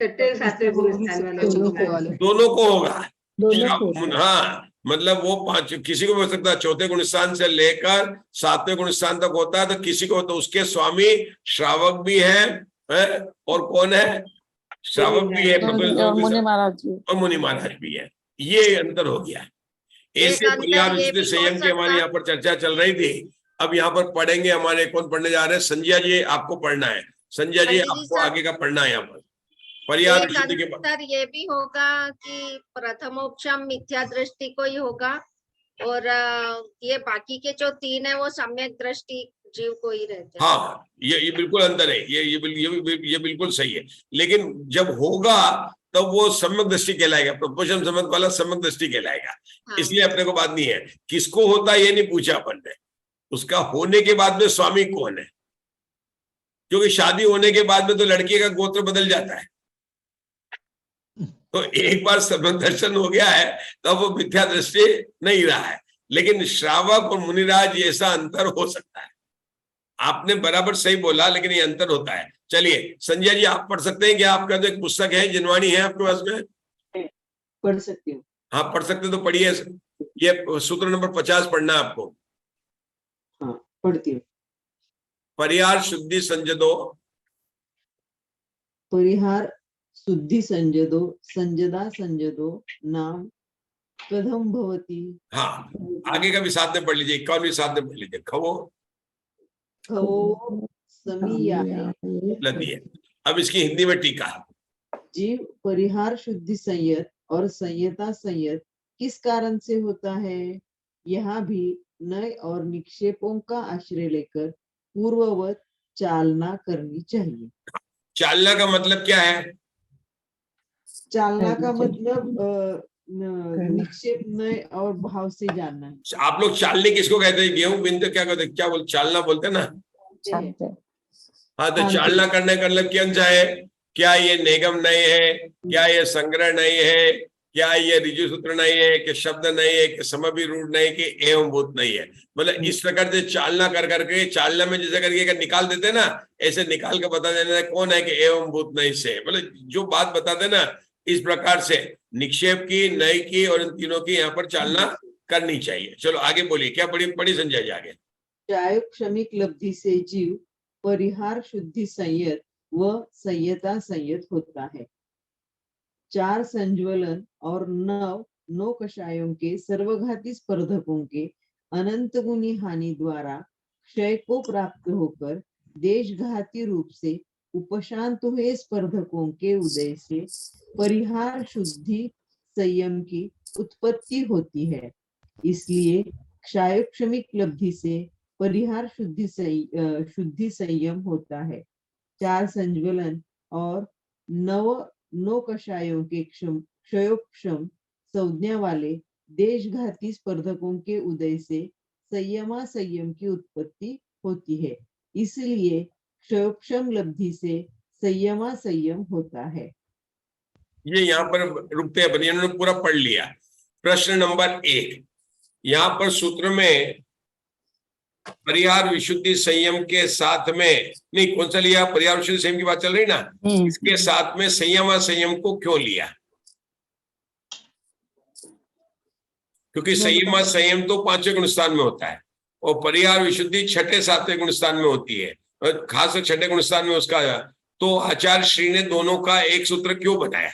6ठे 7वें गुण स्थान वाले दोनों को होगा। हाँ, मतलब वो 5, किसी को भी हो सकता है। 4थे गुण स्थान से लेकर 7वें गुण स्थान तक होता है। तो किसी को, तो उसके स्वामी श्रावक भी है और कौन है? श्रावक भी है, मुनि महाराज जी, और मुनि महाराज भी है। ये अंतर हो गया है। ऐसे परिहार विशुद्धि संयम की हमारी यहाँ पर चर्चा चल रही थी। अब यहाँ पर पढ़ेंगे हमारे, कौन पढ़ने जा रहे हैं? संजय जी, आपको पढ़ना है। संजय जी, आपको आगे का पढ़ना है यहाँ पर परिहार विशुद्धि के बाद। ये भी होगा कि प्रथमोपशम मिथ्या दृष्टि को ही होगा और ये बाकी के जो 3 है वो सम्यक दृष्टि जीव को ही रहते हैं। हाँ, ये बिल्कुल अंतर है। ये बिल्कुल सही है। लेकिन जब होगा तब वो सम्यक दृष्टि कहलाएगा। प्रथमोपशम सम्यक वाला सम्यक दृष्टि कहलाएगा। हाँ। इसलिए अपने को बात नहीं है किसको होता है, ये नहीं पूछा अपन ने। उसका होने के बाद में स्वामी कौन है, क्योंकि शादी होने के बाद में तो लड़की का गोत्र बदल जाता है। तो एक बार सम्यक दर्शन हो गया है तो वो मिथ्या दृष्टि नहीं रहा है। लेकिन श्रावक और मुनिराज ऐसा अंतर हो सकता है। आपने बराबर सही बोला, लेकिन ये अंतर होता है। चलिए संजय जी, आप पढ़ सकते हैं क्या? आपका जो एक पुस्तक है जिनवाणी है आपके पास में? पढ़ सकती हूँ। हाँ, पढ़ सकते तो पढ़िए। ये सूत्र नंबर 50 पढ़ना है आपको। हाँ, पढ़ती हूँ। परिहार शुद्धि संजदो, परिहार शुद्धि संजदो, संजदा संजदो नाम प्रथम भवति। हाँ, आगे का भी साथ में पढ़ लीजिए, 51वीं साथ में पढ़ लीजिए। खवो खवो समीयाय लती है। अब इसकी हिंदी में टीका। जीव परिहार शुद्धि संयत और संयता संयत किस कारण से होता है? यहाँ भी नए और निक्षेपों का आश्रय लेकर पूर्ववत चालना करनी चाहिए। चालना का मतलब क्या है? चालना का मतलब निक्षेप नय और भाव से जानना है। आप लोग चालनी किसको कहते हैं? गेहूं बिनते क्या कहते हैं? क्या बोल चालना बोलते हैं ना? हाँ, तो चालना करने का मतलब क्या है? क्या ये निगम नहीं है? क्या ये संग्रह नहीं है? क्या ये ऋजु सूत्र नहीं है? कि शब्द नहीं है? कि समभी रूढ़ नहीं? कि एवं भूत नहीं है? मतलब इस प्रकार से चालना कर करके, चालना में जैसे करके निकाल देते ना, ऐसे निकाल के बता देना कौन है कि एवं भूत नहीं से, मतलब जो बात बताते ना, इस प्रकार से निक्षेप की, नई की और इन तीनों की यहाँ पर चालना करनी चाहिए। चलो आगे बोलिए, क्या पढ़ी संजय जी आगे? क्षमिक लब्धि से जीव परिहार शुद्धि संयत व संयता संयत होता है। 4 संज्वलन और 9 कषायों के सर्वघाती स्पर्धकों के अनंत गुनी हानि द्वारा क्षय को प्राप्त होकर देशघाती रूप से उपशांत हुए स्पर्धकों के उदय से परिहार शुद्धि संयम की उत्पत्ति होती है। इसलिए क्षायोक्षमिक लब्धि से परिहार शुद्धि संयम होता है। 4 संज्वलन और 9 कषायों के क्षयोक्षम संज्ञा वाले देशघाती स्पर्धकों के उदय से संयमा संयम की उत्पत्ति होती है। इसलिए क्षयोक्षम लब्धि से संयमा संयम होता है। ये यहाँ पर रुकते हैं, इन्होंने पूरा पढ़ लिया। प्रश्न नंबर 1, यहाँ पर सूत्र में परिहार विशुद्धि संयम के साथ में, नहीं कौन सा लिया? परिहार विशुद्धि संयम की बात चल रही ना, इसके साथ में संयम संयम को क्यों लिया? क्योंकि संयम संयम तो 5वें गुणस्थान में होता है और परिहार विशुद्धि 6ठे 7वें गुणस्थान में होती है, और खास 6ठे गुणस्थान में उसका। तो आचार्य श्री ने दोनों का एक सूत्र क्यों बनाया?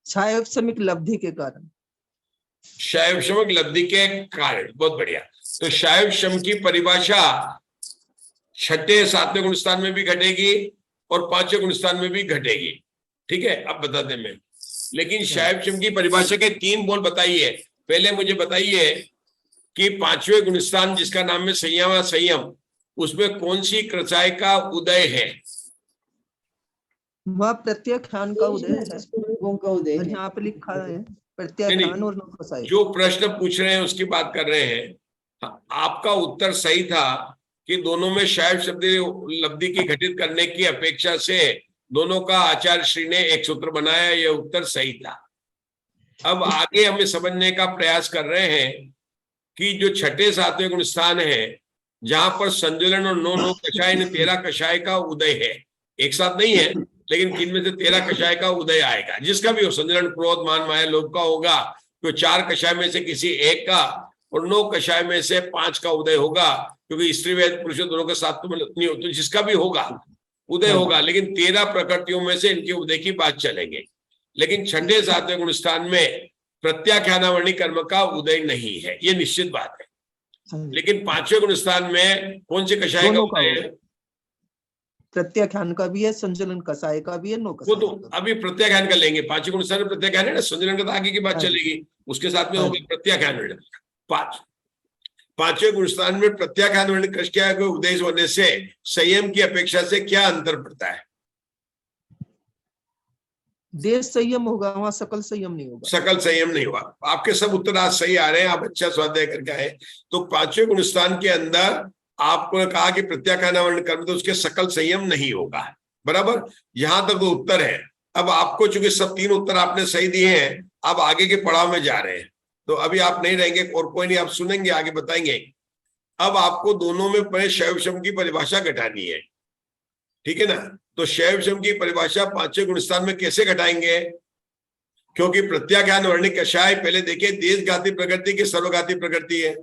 क्षायोक्षमिक लब्धि के कारण। क्षायोक्षमिक लब्धि के कारण, बहुत बढ़िया। तो क्षायोक्षम की परिभाषा 6ठे 7वें गुणस्थान में भी घटेगी और 5वें गुणस्थान में भी घटेगी। ठीक है, अब बताते मैं। लेकिन क्षायोक्षम की परिभाषा के 3 बोल बताइए। पहले मुझे बताइए कि 5वें गुणस्थान जिसका नाम है संयम संयम, उसमें कौन सी कषाय का उदय है? वह प्रत्याख्यान का उदय है। है। यहाँ पे लिखा है प्रत्याख्यान और 9 कषाय। जो प्रश्न पूछ रहे हैं उसकी बात कर रहे हैं। आपका उत्तर सही था कि दोनों में क्षाय शब्द लब्धि की घटित करने की अपेक्षा से दोनों का आचार्य श्री ने एक सूत्र बनाया, यह उत्तर सही था। अब आगे हमें समझने का प्रयास कर रहे हैं कि जो 6ठे 7वें गुणस्थान है, जहां पर संजुलन और 9 कषाय ने 13 कषाय का उदय है, एक साथ नहीं है, लेकिन इनमें से 13 कषाय का उदय आएगा। जिसका भी हो, संजुलन, क्रोध, मान, माया, लोभ का होगा, तो 4 कषाय में से किसी एक का और 9 कषाय में से 5 का उदय होगा, क्योंकि स्त्री व पुरुष दोनों का साथ तो नहीं होता, जिसका भी होगा उदय होगा। लेकिन 13 प्रकृतियों में से इनके उदय की बात चलेंगे। लेकिन 6ठे 7वें गुणस्थान में प्रत्याख्यानावर्णी कर्म का उदय नहीं है, ये निश्चित बात है। लेकिन 5वें गुणस्थान में कौन से कषाय का उदय है? प्रत्याख्यान का भी है, संजुलन कषाय का भी है, 9 वो तो अभी प्रत्याख्यान का लेंगे। 5वें गुणस्थान में प्रत्याख्यान है ना, संजुलन का तो आगे की बात चलेगी, उसके साथ में होगा प्रत्याख्यान। 5वें गुणस्थान में प्रत्याख्यान कषाय के उदय होने से संयम की अपेक्षा से क्या अंतर पड़ता है? देश संयम होगा, वहां सकल संयम नहीं होगा। सकल संयम नहीं होगा। आपके सब उत्तर आज सही आ रहे हैं, आप अच्छा स्वाध्याय करके आए। तो 5वें गुणस्थान के अंदर आपको कहा कि प्रत्याख्यानावर्ण कर्म, तो उसके सकल संयम नहीं होगा, बराबर। यहां तक तो उत्तर है। अब आपको चूंकि सब 3 उत्तर आपने सही दिए हैं, अब आगे के पड़ाव में जा रहे हैं, तो अभी आप नहीं रहेंगे और कोई नहीं, आप सुनेंगे, आगे बताएंगे। अब आपको दोनों में पहले शैवशम की परिभाषा घटानी है, ठीक है ना। तो शैवशम की परिभाषा 5वें गुणस्थान में कैसे घटाएंगे? क्योंकि प्रत्याख्यान वर्णिक कषाय, पहले देखिए, देशघाती प्रकृति की सर्वघाती प्रकृति है।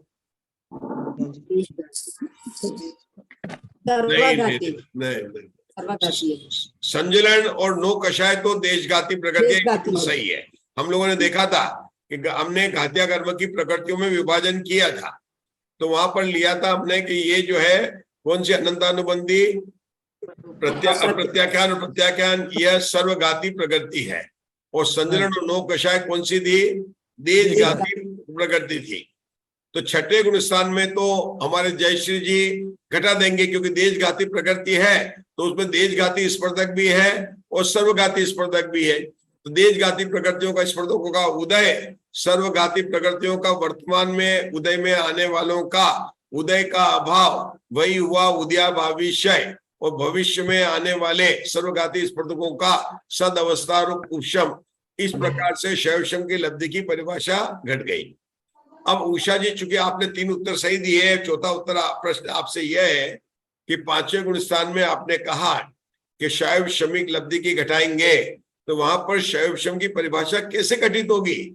संजुलन और 9 कषाय तो देशघाती प्रकृति सही है। हम लोगों ने देखा था कि हमने घातिया कर्म की प्रकृतियों में विभाजन किया था, तो वहां पर लिया था हमने कि ये जो है कौन सी अनंतानुबंधी प्रत्याख्यान और प्रत्याख्यान, यह सर्वघाती प्रकृति है। और संजुलन और 9 कषाय कौन सी थी? देशघाती प्रकृति थी। तो छठे गुण स्थान में तो हमारे जयश्री जी घटा देंगे, क्योंकि देशघाती प्रकृति है तो उसमें देशघाती स्पर्धक भी है और सर्वघाती स्पर्धक भी है। तो देशघाती प्रकृतियों का स्पर्धकों का उदय, सर्वघाती प्रकृतियों का वर्तमान में उदय में आने वालों का उदय का अभाव, वही हुआ उदयाभावी क्षय, और भविष्य में आने वाले सर्वघाती स्पर्धकों का सद अवस्था रूप उपशम। इस प्रकार से शैवशम की लब्धि की परिभाषा घट गई। अब उषा जी, चूंकि आपने 3 उत्तर सही दिए, चौथा उत्तर प्रश्न आपसे यह है कि 5वें गुण स्थान में आपने कहा कि शैव शमिक लब्धि की घटाएंगे, तो वहां पर शैव शम की परिभाषा कैसे घटित होगी?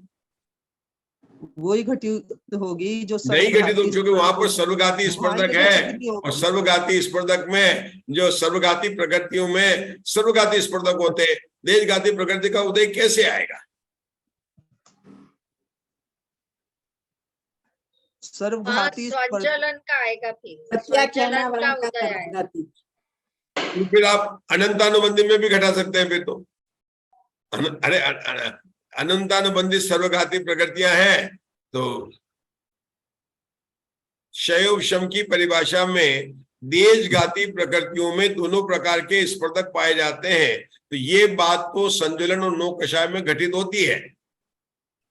वही घटित होगी जो नहीं घटित होगी, क्योंकि वहां पर सर्वघाती स्पर्धक है, और सर्वघाती स्पर्धक में जो सर्वघाती प्रकृतियों में सर्वघाती स्पर्धक होते हैं, देशघाती प्रकृति का उदय कैसे आएगा? सर्वघाती स्वजलन का आएगा, फिर स्वजलन का उदय आएगा। फिर आप अनंतानुबंधी में भी घटा सकते हैं फिर तो। अरे अनंतानुबंधी सर्वघाती प्रकृतियां हैं, तो शैव शम की परिभाषा में देशघाती प्रकृतियों में दोनों प्रकार के स्पर्धक पाए जाते हैं। तो ये बात तो संजुलन और नौ कषाय में घटित होती है,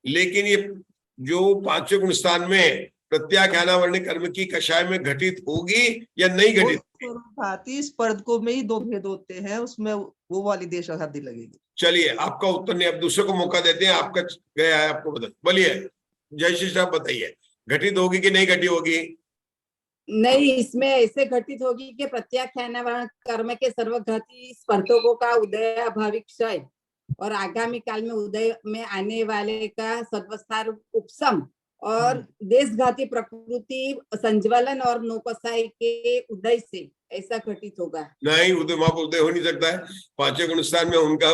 लेकिन ये जो 5वें गुण स्थान में प्रत्याख्यानावरणी कर्म की कषाय में घटित होगी या नहीं घटित? सर्वघाती स्पर्धकों में ही 2 भेद होते हैं, उसमें वो वाली देशघाती लगेगी। चलिए, आपका उत्तर नहीं, अब दूसरे को मौका देते हैं। आपका गया है, आपको बता, बोलिए जयश्री साहब, बताइए घटित होगी कि नहीं घटित होगी? नहीं, इसमें ऐसे घटित होगी कि प्रत्याख्यान कर्म के सर्वघाती स्पर्धकों का उदय अभाविक क्षय और आगामी काल में उदय में आने वाले का सर्वस्थार उपशम और देशघाती प्रकृति संज्वलन और नौकसाई के उदय से ऐसा घटित होगा। नहीं, उदय वहां पर उदय हो नहीं सकता है। 5वें गुण स्थान में उनका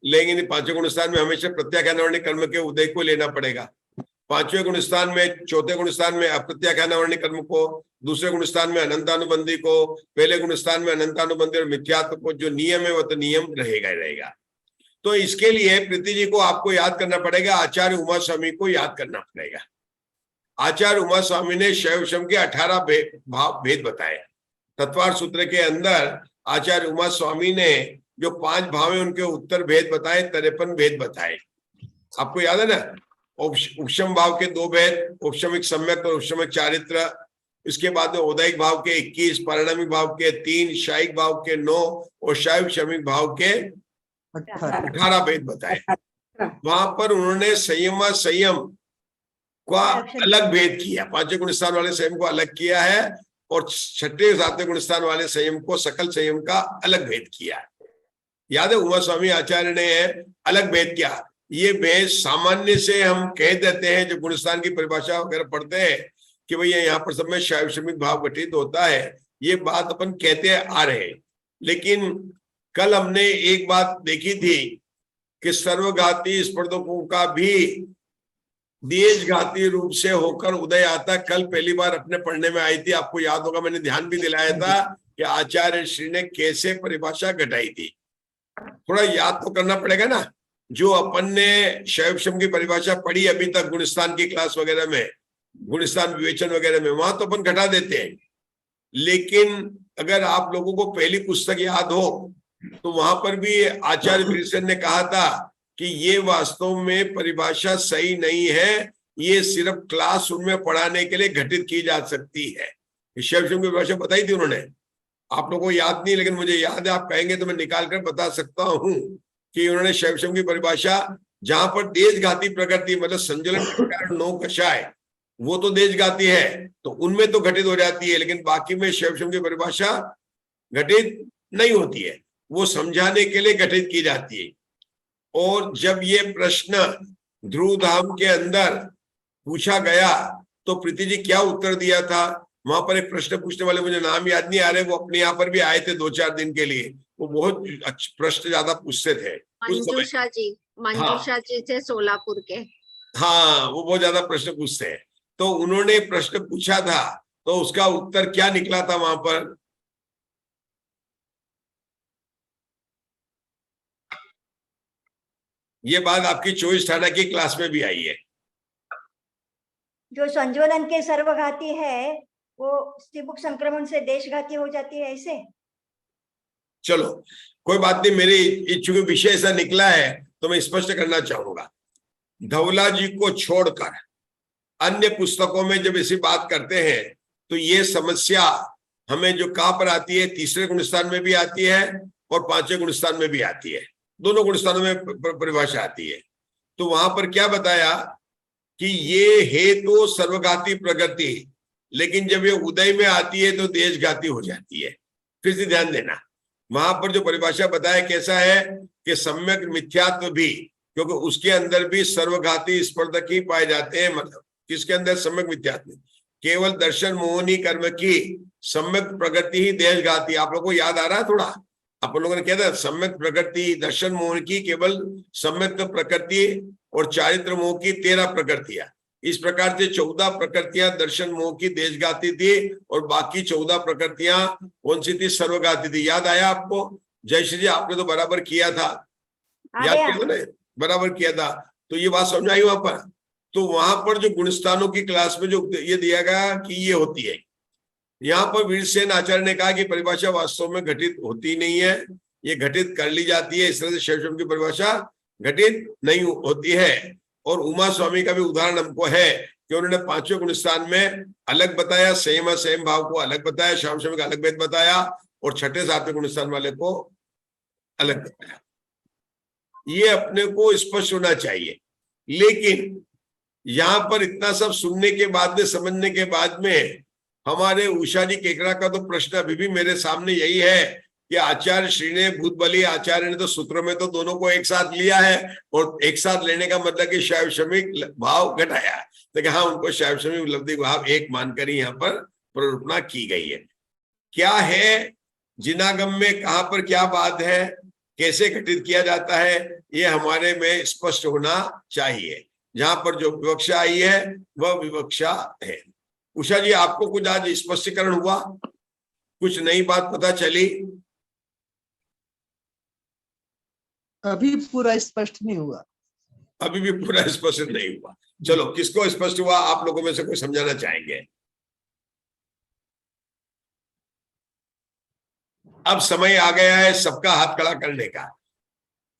लेंगे नहीं। 5वें गुण स्थान में हमेशा प्रत्याख्यानावरणी कर्म के उदय को लेना पड़ेगा। 5वें गुण स्थान में, 4थे गुण स्थान में अप्रत्याख्यानावरणी कर्म को, दूसरे गुण स्थान में अनंतानुबंधी को, पहले गुण स्थान में अनंतानुबंधी और मिथ्यात्व को। जो नियम है वो तो नियम रहेगा ही रहेगा। तो इसके लिए प्रीति जी को आपको याद करना पड़ेगा, आचार्य उमा स्वामी को याद करना पड़ेगा। आचार्य उमा स्वामी ने शैव शम के 18 भेद बताए। तत्वार सूत्र के अंदर आचार्य उमा स्वामी ने जो 5 भाव है उनके उत्तर भेद बताए, 53 भेद बताए। आपको याद है ना? उपशम भाव के 2 भेद, उपशमिक सम्यक और उपशमिक चारित्र। इसके बाद में उदयिक भाव के 21, परिणामिक भाव के 3, शायिक भाव के 9 और शैव शमिक भाव के 18 भेद बताए। वहां पर उन्होंने संयम का अलग भेद किया। 5वें गुण स्थान वाले संयम को अलग किया है और 6ठे 7वें गुण स्थान वाले संयम को, सकल संयम का अलग भेद किया। याद है, उमा स्वामी आचार्य ने अलग भेद किया। ये भेद सामान्य से हम कह देते हैं, जो गुणस्थान की परिभाषा वगैरह पढ़ते हैं कि भैया यहाँ पर सब में शैव शमिक भाव घटित होता है, ये बात अपन कहते आ रहे हैं। लेकिन कल हमने एक बात देखी थी कि सर्वघाती स्पर्धकों का भी देशघाती रूप से होकर उदय आता। कल पहली बार अपने पढ़ने में आई थी, आपको याद होगा, मैंने ध्यान भी दिलाया था कि आचार्य श्री ने कैसे परिभाषा घटाई थी। थोड़ा याद तो करना पड़ेगा ना। जो अपन ने शैव शम की परिभाषा पढ़ी अभी तक गुणस्थान की क्लास वगैरह में, गुणस्थान विवेचन वगैरह में, वहां तो अपन घटा देते हैं। लेकिन अगर आप लोगों को पहली पुस्तक याद हो तो वहां पर भी आचार्य विल्सन ने कहा था कि ये वास्तव में परिभाषा सही नहीं है, ये सिर्फ क्लासरूम में पढ़ाने के लिए घटित की जा सकती है। शैव शम की परिभाषा बताई थी उन्होंने, आप लोगों को याद नहीं, लेकिन मुझे याद है। आप कहेंगे तो मैं निकाल कर बता सकता हूं कि उन्होंने शैव शम की परिभाषा, जहां पर देशघाती प्रकृति मतलब संजुलन के कारण 9 कषाय, वो तो देशघाती है तो उनमें तो घटित हो जाती है, लेकिन बाकी में शैव शम की परिभाषा घटित नहीं होती है, वो समझाने के लिए घटित की जाती है। और जब ये प्रश्न ध्रुव धाम के अंदर पूछा गया तो प्रीति जी क्या उत्तर दिया था? वहां पर एक प्रश्न पूछने वाले, मुझे नाम याद नहीं आ रहे, वो अपने यहाँ पर भी आए थे 2-4 दिन के लिए। वो बहुत अच्छे प्रश्न ज्यादा पूछते थे। मंजूषा जी थे सोलापुर के। हाँ, वो बहुत ज्यादा प्रश्न पूछते हैं। तो उन्होंने प्रश्न पूछा था, तो उसका उत्तर क्या निकला था वहां पर? ये बात आपकी 24 थाना की क्लास में भी आई है। जो संज्वलन के सर्वघाती है वो स्त्रीमुख संक्रमण से देशघाती हो जाती है ऐसे? चलो कोई बात नहीं, मेरी इच्छुक विषय ऐसा निकला है तो मैं स्पष्ट करना चाहूंगा। धवला जी को छोड़कर अन्य पुस्तकों में जब ऐसी बात करते हैं तो ये समस्या हमें जो कहाँ पर आती है, तीसरे गुणस्थान में भी आती है और पांचवें गुणस्थान में भी आती है, दोनों गुणस्थानों में परिभाषा आती है। तो वहां पर क्या बताया कि ये है तो सर्वघाती प्रगति, लेकिन जब ये उदय में आती है तो देशघाती हो जाती है। फिर से ध्यान देना, वहां पर जो परिभाषा बताया कैसा है कि सम्यक मिथ्यात्व भी, क्योंकि उसके अंदर भी सर्वघाती स्पर्धक ही पाए जाते हैं। मतलब किसके अंदर? सम्यक मिथ्यात्व। केवल दर्शन मोहनी कर्म की सम्यक प्रगति ही देशघाती। आप लोगों को याद आ रहा है थोड़ा? अपन लोगों ने कहा था सम्यक प्रकृति दर्शन मोहन की केवल सम्यक प्रकृति और चारित्र मोह की 13 प्रकृतियां। इस प्रकार से 14 प्रकृतियां दर्शन मोह की देशघाती थी और बाकी 14 प्रकृतियां कौन सी थी? सर्वघाती थी। याद आया आपको? जयश्री जी आपने तो बराबर किया था, याद किया ना? बराबर किया था। तो ये बात समझ आई वहां पर? तो वहां पर जो गुणस्थानों की क्लास में जो ये दिया गया कि ये होती है, यहाँ पर वीरसेन आचार्य ने कहा कि परिभाषा वास्तव में घटित होती नहीं है, ये घटित कर ली जाती है। इस तरह से शैवशम की परिभाषा घटित नहीं होती है। और उमा स्वामी का भी उदाहरण हमको है कि उन्होंने पांचवें गुणस्थान में अलग बताया, संयम संयम भाव को अलग बताया, श्याम शमी का अलग भेद बताया और छठे सातवें गुणस्थान वाले को अलग बताया। ये अपने को स्पष्ट होना चाहिए। लेकिन यहाँ पर इतना सब सुनने के बाद में, समझने के बाद में, हमारे उषा जी केकरा का तो प्रश्न अभी भी मेरे सामने यही है कि आचार्य श्री ने, भूत बली आचार्य ने तो सूत्र में तो दोनों को एक साथ लिया है और एक साथ लेने का मतलब कि शैव शमिक भाव घटाया, तो हाँ उनको शैव शमिक उपलब्धि भाव एक मानकर ही यहाँ पर प्ररूपणा की गई है। क्या है जिनागम में, कहाँ पर क्या बात है, कैसे घटित किया जाता है, ये हमारे में स्पष्ट होना चाहिए। जहां पर जो विवक्षा आई है वह विवक्षा है। उषा जी आपको कुछ आज स्पष्टीकरण हुआ? कुछ नई बात पता चली? अभी पूरा स्पष्ट नहीं हुआ। अभी भी पूरा स्पष्ट नहीं हुआ। चलो किसको स्पष्ट हुआ? आप लोगों में से कोई समझाना चाहेंगे? अब समय आ गया है सबका हाथ खड़ा करने का।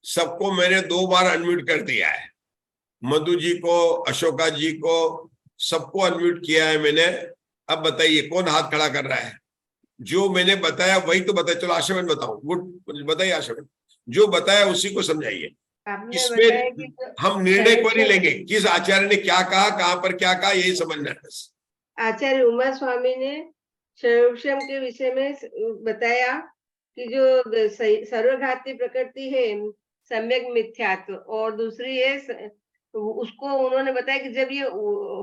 सबको मैंने 2 बार अनम्यूट कर दिया है, मधु जी को, अशोका जी को, सबको अनम्यूट किया है मैंने। अब बताइए कौन हाथ खड़ा कर रहा है? जो मैंने बताया वही तो बताया। चलो आशाबेन बताओ। गुड, बताइए आशाबेन, जो बताया उसी को समझाइए। इसमें हम निर्णय को नहीं लेंगे किस आचार्य ने क्या कहा, कहां पर क्या कहा, यही समझना है बस। आचार्य उमा स्वामी ने शैवशम के विषय में बताया कि जो सर्वघाती प्रकृति है सम्यक मिथ्यात्व, और दूसरी है उसको उन्होंने बताया कि जब ये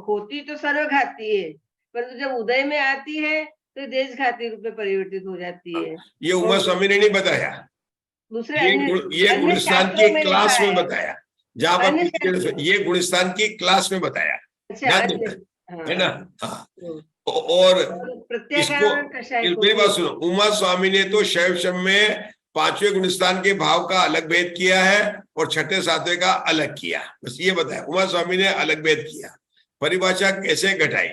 होती तो सर्वघाती है, परंतु जब उदय में आती है तो देशघाती रूप में परिवर्तित हो जाती है। ये उमा स्वामी ने नहीं बताया, दूसरे ये गुणस्थान की क्लास में बताया, जहां पर ये गुणस्थान की क्लास में बताया। है ना? हाँ। और इसको मेरी बात सुनो, उमा स्वामी ने तो शैवशम में 5वें गुणस्थान के भाव का अलग भेद किया है और छठे सातवें का अलग किया, बस ये बताया। उमा स्वामी ने अलग भेद किया। परिभाषा कैसे घटाई?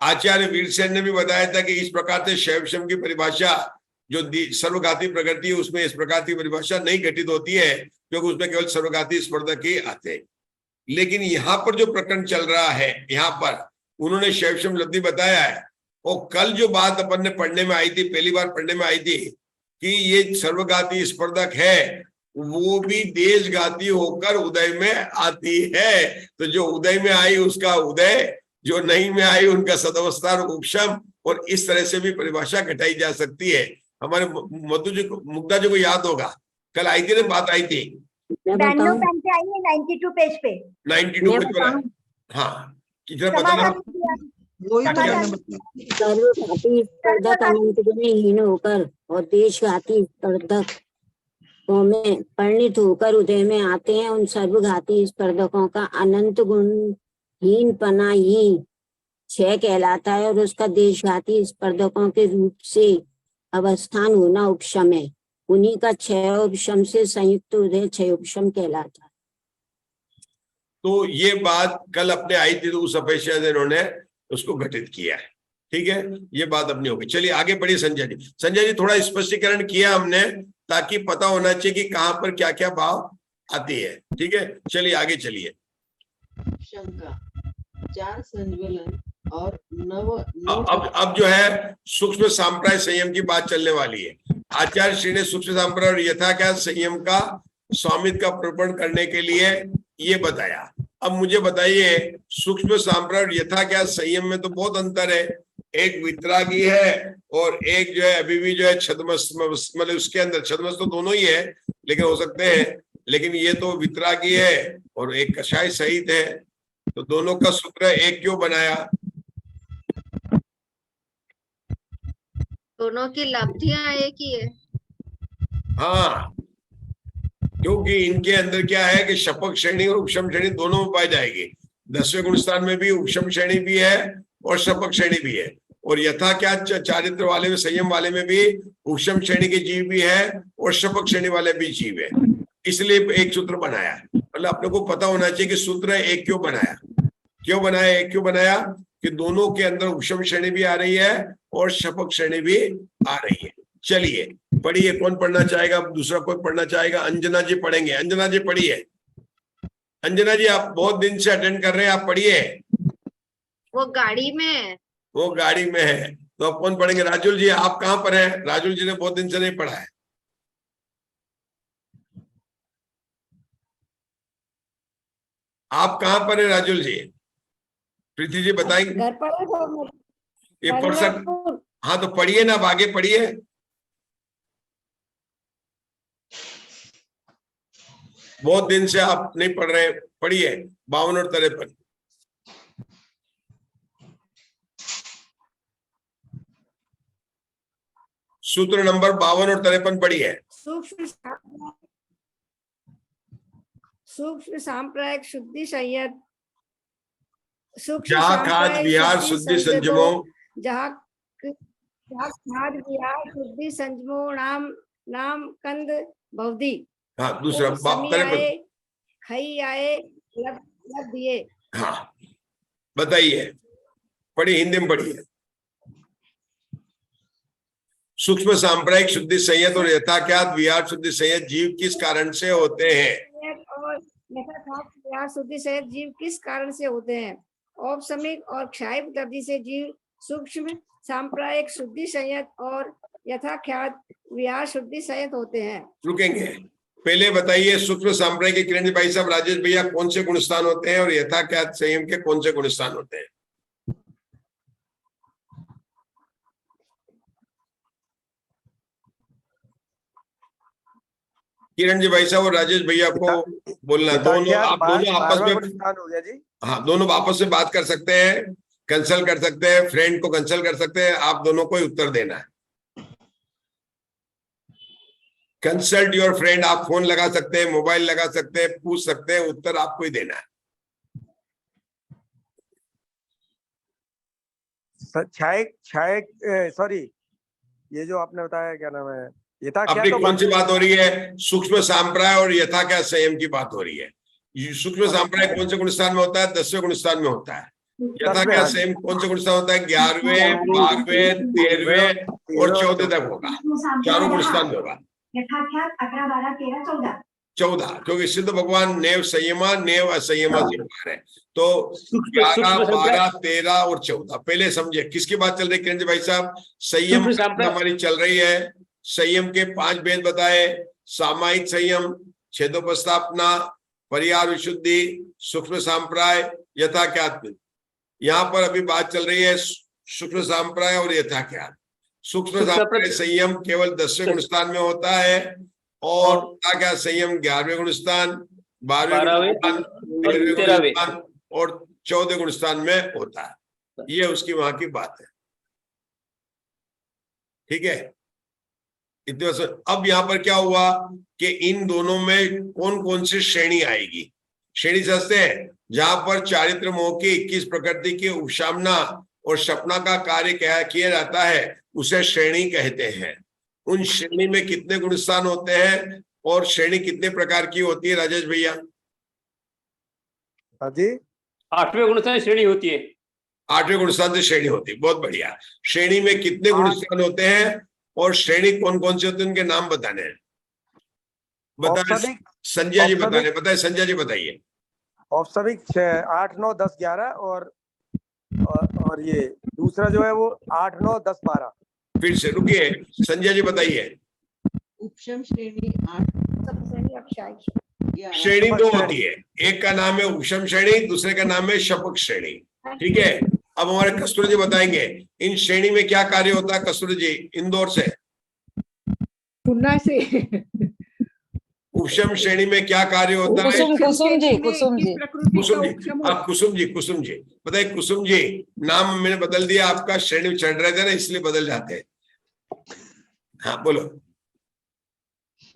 आचार्य वीरसेन ने भी बताया था कि इस प्रकार से शैवशम की परिभाषा जो सर्वघाती प्रकृति है उसमें इस प्रकार की परिभाषा नहीं घटित होती है, क्योंकि उसमें केवल सर्वघाती स्पर्धक ही आते हैं। लेकिन यहाँ पर जो प्रकरण चल रहा है, यहाँ पर उन्होंने शैवशम लब्धि बताया है। और कल जो बात अपन ने पढ़ने में आई थी, पहली बार पढ़ने में आई थी कि ये सर्वघाती स्पर्धक है, वो भी देशघाती होकर उदय में आती है। तो जो उदय में आई उसका उदय, जो नहीं में आई उनका सदवस्था उपशम, और इस तरह से भी परिभाषा घटाई जा सकती है। हमारे मधु जी को, मुग्धा जी को याद होगा, कल आई थी ना, बात आई थी 92 पेज पे आई है, 92 पेज पे, 92 पेज पर। हाँ कितना बताना? सर्वघाती स्पर्धक अनंत गुणे हीन होकर और देशघाती स्पर्धकों में परिणित होकर उदय में आते हैं। उन सर्वघाती स्पर्धकों का अनंत गुणहीनपना ही क्षय कहलाता है और उसका देशघाती स्पर्धकों के रूप से अवस्थान होना उपशम है। उन्हीं का क्षय उपशम से संयुक्त उदय क्षय उपशम कहलाता है। तो ये बात कल अपने आई थी, तो उस अपेक्षा से इन्होंने उसको घटित किया है। ठीक है, ये बात अपनी होगी। चलिए आगे बढ़िए संजय जी। संजय जी थोड़ा स्पष्टीकरण किया हमने, ताकि पता होना चाहिए कि कहाँ पर क्या क्या भाव आती है। ठीक है, चलिए आगे चलिए। शंका, 4 संज्वलन और नव अब जो है सूक्ष्म सांप्राय संयम की बात चलने वाली है। आचार्य श्री ने सूक्ष्म सांप्राय और यथाख्यात संयम का स्वामित्व का प्रकरण करने के लिए ये बताया। अब मुझे बताइए, सूक्ष्म सांप्राय और यथाख्यात संयम में तो बहुत अंतर है। एक वितरागी है और एक जो है अभी भी जो है छद्मस्त, मतलब उसके अंदर छद्मस्त तो दोनों ही है, लेकिन हो सकते हैं, लेकिन ये तो वितरागी है और एक कषाय सहित है, तो दोनों का सूत्र एक क्यों बनाया? दोनों की लब्धियां एक ही है। हाँ, क्योंकि इनके अंदर क्या है कि शपक श्रेणी और उपशम श्रेणी दोनों में पाई जाएगी। 10वें गुणस्थान में भी उपशम श्रेणी भी है और शपक श्रेणी भी है, और यथाख्यात चारित्र वाले में, संयम वाले में भी उपशम श्रेणी के जीव भी है और शपक श्रेणी वाले भी जीव है। इसलिए एक सूत्र बनाया है। मतलब अपने को पता होना चाहिए कि सूत्र एक क्यों बनाया, क्यों बनाया, एक क्यों बनाया कि दोनों के अंदर उपशम श्रेणी भी आ रही है और शपक श्रेणी भी आ रही है। चलिए पढ़िए, कौन पढ़ना चाहेगा? दूसरा कोई पढ़ना चाहेगा? अंजना जी पढ़ेंगे। अंजना जी पढ़िए। अंजना जी आप बहुत दिन से अटेंड कर रहे हैं, आप पढ़िए। वो गाड़ी में है। वो गाड़ी में है, तो अब कौन पढ़ेंगे? राजुल जी आप कहाँ पर हैं? राजुल जी ने बहुत दिन से नहीं पढ़ा है। आप कहाँ पर है राजुल जी? प्रीति जी बताएंगे। घर पर है तो ये पढ़ सक, हाँ तो पढ़िए ना, अब आगे पढ़िए। बहुत दिन से आप नहीं पढ़ रहे, पढ़िए 52 और 53। सूत्र नंबर 52 और 53 पढ़िए। सूक्ष्म सांप्रायिक शुद्धि संयत, जहाँ खाद विहार शुद्धि संजमो, जहाँ खाद विहार शुद्धि संजमो नाम नाम कंद भवदी। हाँ दूसरा बाप खई आए लब दिए। हाँ बताइए, पढ़िए, हिंदी में पढ़िए। सूक्ष्म सांप्रायिक शुद्धि संयत और यथाख्यात विहार शुद्धि संयत जीव किस कारण से होते हैं? और यथाख्यात विहार शुद्धि संयत जीव किस कारण से होते हैं? औपसमिक और क्षाय उपलब्धि से जीव सूक्ष्म सांप्रायिक शुद्धि संयत और यथाख्यात विहार शुद्धि संयत होते हैं। रुकेंगे, पहले बताइए सूक्ष्म सांप्रायिक के किरण भाई साहब, राजेश भैया कौन से गुणस्थान होते हैं और यथाख्यात संयम के कौन से गुणस्थान होते हैं? किरण जी भाई साहब और राजेश भैया को बोलना, दोनों आप दोनों आपस में, हो गया जी। हाँ दोनों आपस में बात कर सकते हैं, कंसल्ट कर सकते हैं, फ्रेंड को कंसल्ट कर सकते हैं, आप दोनों को ही उत्तर देना है। कंसल्ट योर फ्रेंड, आप फोन लगा सकते हैं, मोबाइल लगा सकते हैं, पूछ सकते हैं, उत्तर आपको ही देना है। सॉरी, ये जो आपने बताया क्या नाम है, अपनी कौन सी बात हो रही है? सूक्ष्म सांप्राय और यथाख्यात संयम की बात हो रही है। सूक्ष्म सांप्राय कौन से गुणस्थान में होता है? 10वें गुणस्थान में होता है। यथाख्यात संयम कौन से गुणस्थान होता है? 11वें, 12वें, 13वें और 14 तक होगा, चारों गुणस्थान में होगा। यथाख्यात 11, 12, 13, 14, 14, क्योंकि सिद्ध भगवान नेव संयमा नेव असंयमा से है, तो 11, 12, 13 और 14 पहले समझे किसकी बात चल रही है? किरण भाई साहब, संयम हमारी चल रही है। संयम के 5 भेद बताए, सामायिक संयम, छेदोपस्थापना, परिहार विशुद्धि, सूक्ष्म सांप्राय, यथाख्यात। यहाँ पर अभी बात चल रही है सूक्ष्म सांप्राय और यथाख्यात। सूक्ष्म सांप्राय संयम केवल 10वें गुणस्थान में होता है और यथाख्यात संयम 11वें गुणस्थान, 12वें गुणस्थान, 13वें गुणस्थान और 14वें गुणस्थान में होता है। ये उसकी वहां की बात है, ठीक है। इतने अब यहाँ पर क्या हुआ कि इन दोनों में कौन कौन सी श्रेणी आएगी? श्रेणी समझते हैं, जहां पर चारित्र मोह की 21 प्रकृति की उपशामना और सपना का कार्य किया जाता है, उसे श्रेणी कहते हैं। उन श्रेणी में कितने गुणस्थान होते हैं और श्रेणी कितने प्रकार की होती है राजेश भैया? हाँ जी। 8वें गुणस्थान श्रेणी होती है। 8वें गुणस्थान से श्रेणी होती है। बहुत बढ़िया। श्रेणी में कितने गुणस्थान होते हैं और श्रेणी कौन कौन से होते हैं, उनके नाम बताने हैं। बताए संजय जी, बताए संजय जी, बताइए। औपचारिक 8, 9, 10, 11 और ये दूसरा जो है वो 8, 9, 10, 12। फिर से रुकिए, संजय जी बताइए। उपशम श्रेणी 8 श्रेणी दो होती है, एक का नाम है उपशम श्रेणी, दूसरे का नाम है शपक श्रेणी। ठीक है, अब हमारे कस्तूरी जी बताएंगे इन श्रेणी में क्या कार्य होता है। कस्तूरी जी इंदौर से। पुन्हा से उपशम श्रेणी में क्या कार्य होता है। कुसुम जी कुसुम जी बताइए। कुसुम जी, नाम मैंने बदल दिया आपका, श्रेणी में चढ़ रहे थे ना इसलिए बदल जाते हैं। हाँ बोलो,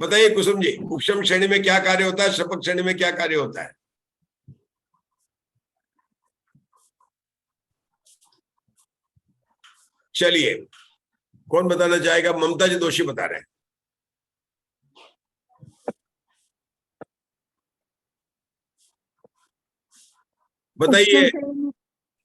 बताइए कुसुम जी, उपशम श्रेणी में क्या कार्य होता है, शपक श्रेणी में क्या कार्य होता है। चलिए, कौन बताना चाहेगा। ममता जी दोषी बता रहे हैं। बताइए।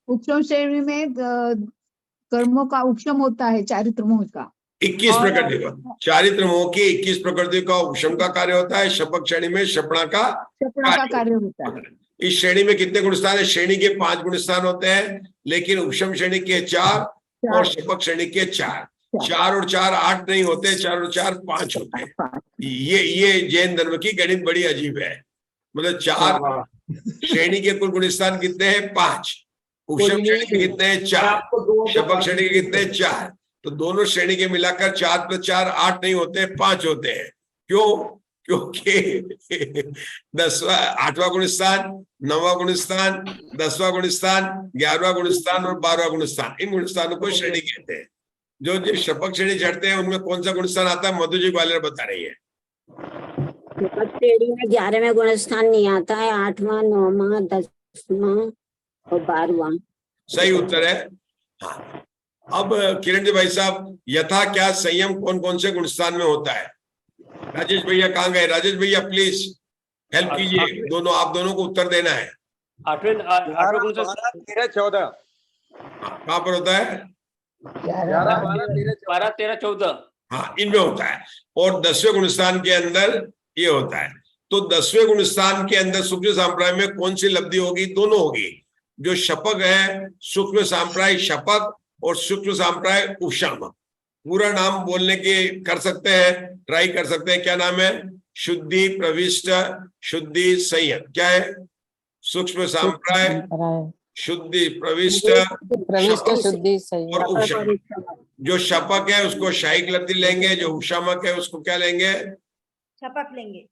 उपशम श्रेणी में कर्मों का उपशम होता है, चारित्र मोह का 21 प्रकृति का, चारित्र मोह की 21 प्रकृति का उपशम का कार्य होता है। शपक श्रेणी में शपना का कार्य होता है। इस श्रेणी में कितने गुणस्थान है। श्रेणी के 5 गुणस्थान होते हैं, लेकिन उपशम श्रेणी के 4 और शपक श्रेणी के 4। 4 और 4 8 नहीं होते, 4 और 4 5 होते हैं। ये जैन धर्म की गणित बड़ी अजीब है। मतलब 4 श्रेणी के कुल गुणस्थान कितने हैं, 5। उपशम श्रेणी के कितने हैं, 4। शपक श्रेणी के कितने हैं, 4। तो दोनों श्रेणी के मिलाकर 4 + 4 8 नहीं होते, 5 होते हैं। क्यों? क्योंकि 8वां गुणस्थान, 9वां गुणस्थान, 10वां गुणस्थान, 11वां गुणस्थान और 12वां गुणस्थान, इन गुणस्थानों को श्रेणी कहते हैं। जो शपक श्रेणी चढ़ते हैं उनमें कौन सा गुणस्थान आता है, मधु जी ग्वालियर बता रही है। श्रेणी में 11वें गुणस्थान नहीं आता है, 8वां, 9वां, 10वां और 12वां। सही उत्तर है। हाँ, अब किरण जी भाई साहब, यथा क्या संयम कौन कौन से गुणस्थान में होता है। राजेश भैया कहाँ गए। राजेश भैया प्लीज हेल्प कीजिए, दोनों आप दोनों को उत्तर देना है। 8वें 13, 14 कहाँ पर होता है। 12, 13, 14। हाँ, इनमें होता है। और 10वें गुणस्थान के अंदर ये होता है। तो 10वें गुणस्थान के अंदर सूक्ष्म सांप्राय में कौन सी लब्धि होगी, दोनों होगी। जो शपक है, सूक्ष्म सांप्राय शपक और सूक्ष्म सांप्राय उपशम। पूरा नाम बोलने के कर सकते हैं, ट्राई कर सकते हैं। क्या नाम है, शुद्धि प्रविष्ट शुद्धि संयत। क्या है, सूक्ष्म सांप्राय शुद्धि प्रविष्ट शुद्धि और उपशम। जो शपक है उसको शायिक लब्धि लेंगे, जो उपशमक है उसको क्या लेंगे, शपथ लेंगे,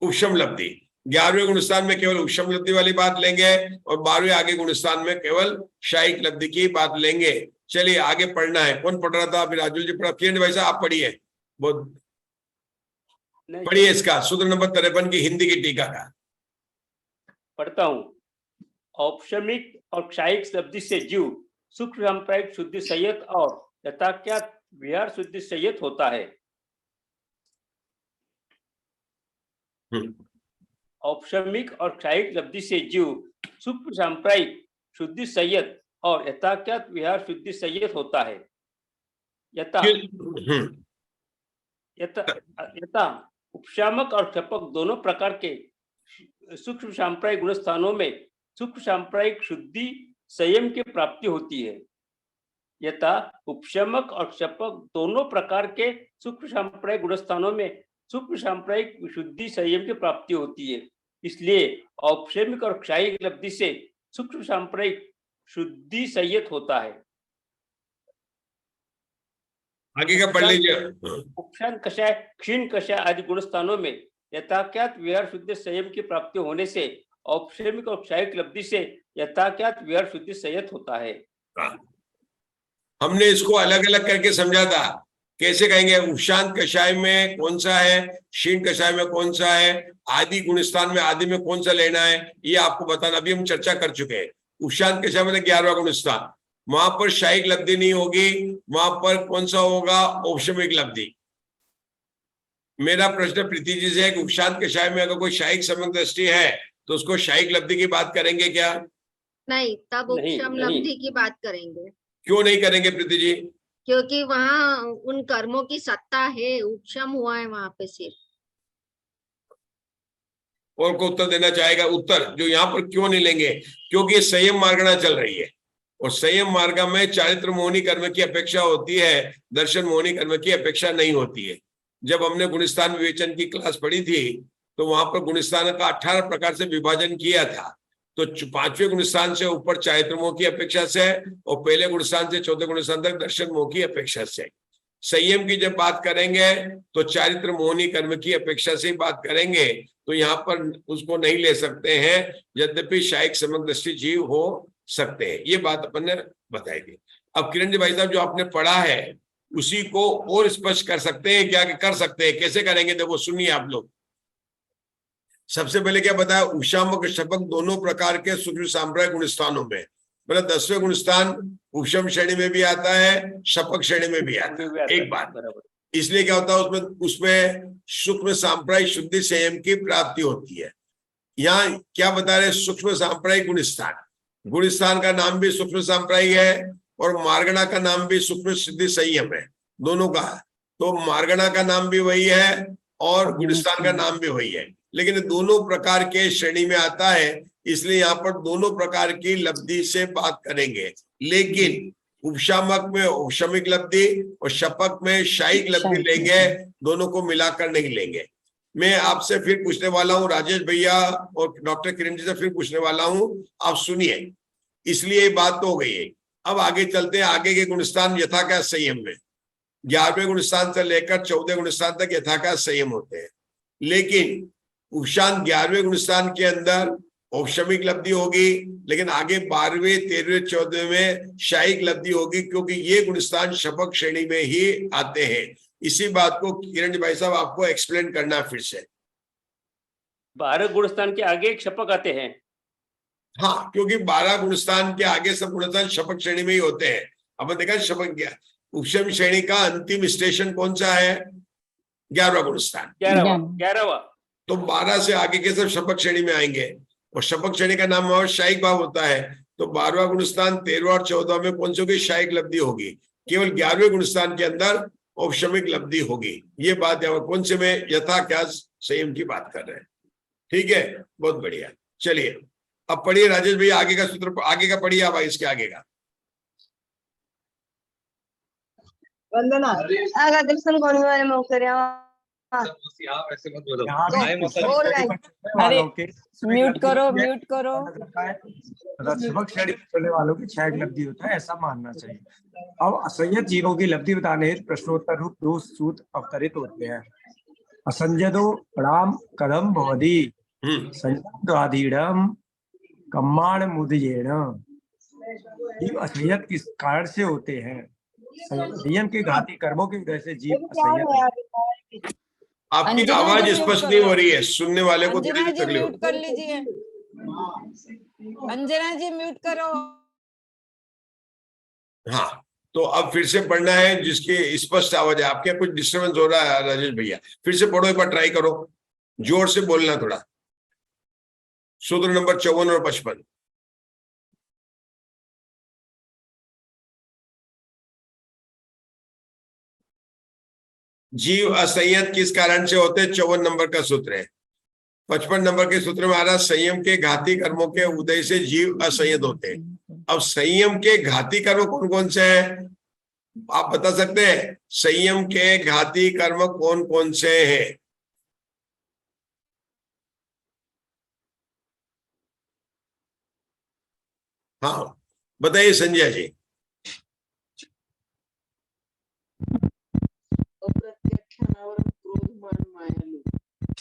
उपशम लब्धि। 11वें गुणस्थान में केवल उपशम लब्धि वाली बात लेंगे और 12वें आगे गुणस्थान में केवल शायिक लब्धि की बात लेंगे। चलिए आगे पढ़ना है। कौन पढ़ रहा था अभी, राजुल जी पढ़ा। किरण भाई साहब आप पढ़िए, बहुत पढ़िए इसका सूत्र नंबर 53 की हिंदी की टीका का। पढ़ता हूँ। औपशमिक और क्षायिक लब्धि से जीव सूक्ष्म सांप्रायिक शुद्धि संयत और यथाख्यात विहार शुद्धि संयत होता है। औपशमिक और क्षायिक लब्धि से जीव सूक्ष्म सांप्रायिक शुद्धि संयत और यथाख्यात विहार शुद्धि संयत होता है। यथा उपशामक और क्षपक दोनों प्रकार के सूक्ष्म सांप्रायिक गुणस्थानों में सूक्ष्म सांप्रायिक शुद्धि संयम की प्राप्ति होती है। यथा उपशमक और क्षपक दोनों प्रकार के सूक्ष्म सांप्रायिक गुणस्थानों में सूक्ष्म सांप्रायिक शुद्धि संयम की प्राप्ति होती है। इसलिए औपशमिक और क्षायिक लब्धि से सूक्ष्म सांप्रायिक शुद्धि संयत होता है। आगे का पढ़ लीजिए। उपशांत कषाय, क्षीण कषाय आदि गुणस्थानों में यथाख्यात विहार शुद्धि संयम की प्राप्ति होने से औपशमिक और क्षायिक लब्धि से यथाख्यात विहार शुद्धि संयत होता है। हमने इसको अलग अलग करके समझा था। कैसे कहेंगे, उपशांत कषाय में कौन सा है, क्षीण कषाय में कौन सा है, आदि गुणस्थान में आदि में कौन सा लेना है, ये आपको बताना। अभी हम चर्चा कर चुके हैं। उपशांत कषाय में 11वां गुणस्थान, वहां पर शायिक लब्धि नहीं होगी, वहां पर कौन सा होगा, औपशमिक लब्धि। मेरा प्रश्न प्रीति जी से है कि उपशांत कषाय में अगर कोई शायिक सम्यक दृष्टि है तो उसको शायिक लब्धि की बात करेंगे क्या? नहीं, तब नहीं, उपशम नहीं। लब्धि की बात करेंगे, क्यों नहीं करेंगे प्रीति जी? क्योंकि वहाँ उन कर्मों की सत्ता है, उपशम हुआ है वहां पे सिर्फ। और को उत्तर देना चाहेगा? उत्तर जो यहाँ पर क्यों नहीं लेंगे, क्योंकि संयम मार्गना चल रही है और संयम मार्ग में चारित्र मोहनी कर्म की अपेक्षा होती है, दर्शन मोहनी कर्म की अपेक्षा नहीं होती है। जब हमने गुणस्थान विवेचन की क्लास पढ़ी थी तो वहां पर गुणस्थान का 18 प्रकार से विभाजन किया था। तो 5वें गुणस्थान से ऊपर चारित्र मोह की अपेक्षा से और पहले गुणस्थान से 4थे गुणस्थान तक दर्शन मोह की अपेक्षा से। संयम की जब बात करेंगे तो चारित्र मोहनी कर्म की अपेक्षा से ही बात करेंगे, तो यहाँ पर उसको नहीं ले सकते हैं, यद्यपि शायिक समग्र दृष्टि जीव हो सकते हैं। ये बात अपन ने बताई थी। अब किरण जी भाई साहब जो आपने पढ़ा है उसी को और स्पष्ट कर सकते हैं क्या? कर सकते हैं, कैसे करेंगे? देखो सुनिए आप लोग। सबसे पहले क्या बताया? उपशामक शपक दोनों प्रकार के सूक्ष्म सांप्रायिक गुणस्थानों में, मतलब 10वें गुणस्थान उपशम श्रेणी में भी आता है, शपक श्रेणी में भी आता है। एक बात, इसलिए क्या होता है उसमें सूक्ष्म सांप्रायिक शुद्धि संयम की प्राप्ति होती है। यहाँ क्या बता रहे? सूक्ष्म सांप्रायिक गुणस्थान, गुणस्थान का नाम भी सूक्ष्म सांप्रायिक है और मार्गणा का नाम भी सूक्ष्म सिद्धि संयम है, दोनों का। तो मार्गणा का नाम भी वही है और गुणस्थान का नाम भी वही है, लेकिन दोनों प्रकार के श्रेणी में आता है, इसलिए यहाँ पर दोनों प्रकार की लब्धि से बात करेंगे। लेकिन उपशामक में उपशमिक लब्धि और शपक में शायिक लब्धि लेंगे, दोनों को मिलाकर नहीं लेंगे। मैं आपसे फिर पूछने वाला हूँ, राजेश भैया और डॉक्टर किरण जी से फिर पूछने वाला हूँ, आप सुनिए। इसलिए बात तो हो गई है। अब आगे चलते हैं, आगे के गुणस्थान यथाकाल संयम में 11वें गुणस्थान से लेकर 14वें गुणस्थान तक यथाकाल संयम होते हैं, लेकिन उपशांत 11वें गुणस्थान के अंदर औपशमिक लब्धि होगी, लेकिन आगे 12वें 13वें 14वें में शायिक लब्धि होगी, क्योंकि ये गुणस्थान शपक श्रेणी में ही आते हैं। इसी बात को किरण जी भाई साहब आपको एक्सप्लेन करना फिर से। 12 गुणस्थान के आगे एक शपक आते हैं। हाँ, क्योंकि 12 गुणस्थान के आगे सब गुणस्थान शपक श्रेणी में ही होते हैं। अब देखा शपक क्या, उपशम श्रेणी का अंतिम स्टेशन कौन सा है? 11वां गुणस्थान, 11वां। तो 12 से आगे के सब शपक श्रेणी में आएंगे और शपक श्रेणी का नाम और शायिक भाव होता है। तो 12वां गुणस्थान 13वां और 14वां में कौन सी होगी? शायिक लब्धि होगी। केवल 11वें गुणस्थान के अंदर औपशमिक लब्धि होगी। ये बात यहाँ कौन से में? यथाकाल संयम की बात कर रहे हैं। ठीक है, बहुत बढ़िया। चलिए अब पढ़िए राजेश भैया, आगे का सूत्र, आगे का पढ़िए आप, इसके आगे का। वंदना दर्शन कौन वाले में अरे म्यूट करो, म्यूट करो। शपक श्रेणी में चलने वालों की शायिक लब्धि होता है, ऐसा मानना चाहिए। अब असंयत जीवों की लब्धि बताने हेतु प्रश्नोत्तर रूप 2 सूत्र अवतरित होते हैं। असंजदो राम कदम भवदी संजदाधीडम कम्माण मुदयेण। जीव असंयत किस कारण से होते हैं? संयम के घाती कर्मों की वजह से जीव असंयत। आपकी आवाज स्पष्ट नहीं हो रही है, सुनने वाले को थोड़ी तकलीफ। म्यूट कर लीजिए, अंजना जी म्यूट करो। हाँ, तो अब फिर से पढ़ना है जिसकी स्पष्ट आवाज है। आपके कुछ डिस्टर्बेंस हो रहा है राजेश भैया, फिर से पढ़ो, एक बार ट्राई करो, जोर से बोलना थोड़ा। सूत्र नंबर 54 और 55। जीव असंयत किस कारण से होते हैं? 54 नंबर का सूत्र है। 55 नंबर के सूत्र में आ रहा, संयम के घाती कर्मों के उदय से जीव असंयत होते हैं। अब संयम के घाती कर्म कौन कौन से हैं? आप बता सकते हैं? संयम के घाती कर्म कौन कौन से हैं? हाँ बताइए संजय जी।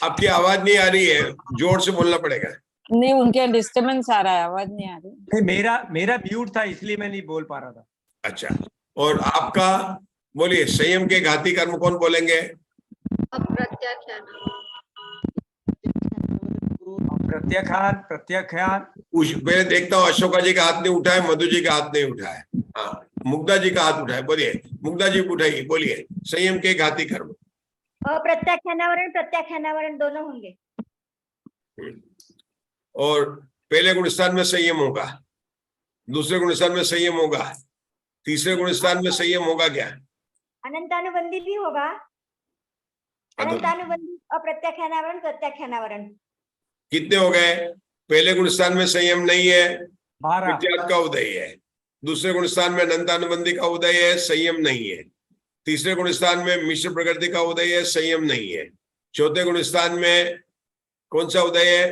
आपकी आवाज नहीं आ रही है, जोर से बोलना पड़ेगा। नहीं, उनके डिस्टर्बेंस आ रहा है, आवाज नहीं आ रही। मेरा म्यूट था इसलिए मैं नहीं बोल पा रहा था। अच्छा, और आपका बोलिए, संयम के घाती कर्म कौन बोलेंगे? अप्रत्याख्यान। प्रत्याख्यान, प्रत्याख्यान। पहले देखता हूँ, अशोका जी का हाथ नहीं उठा है, मधु जी का हाथ नहीं उठा है। हाँ, मुग्धा जी का हाथ उठा है, बोलिए मुग्धा जी उठाइए, बोलिए संयम के घाती कर्म। प्रत्याख्यानावरण प्रत्याख्यानावरण दोनों होंगे। और पहले गुण स्थान में संयम होगा, दूसरे गुण स्थान में संयम होगा, तीसरे गुण स्थान में संयम होगा क्या? अनंतानुबंधी भी होगा। अनंतानुबंधी अप्रत्याख्यानावरण प्रत्याख्यानावरण कितने हो गए? पहले गुण स्थान में संयम नहीं है, 12। मिथ्यात्व का उदय है। दूसरे गुण स्थान में अनंतानुबंधी का उदय है, संयम नहीं है। तीसरे गुण स्थान में मिश्र प्रकृति का उदय है, संयम नहीं है। चौथे गुण स्थान में कौन सा उदय है?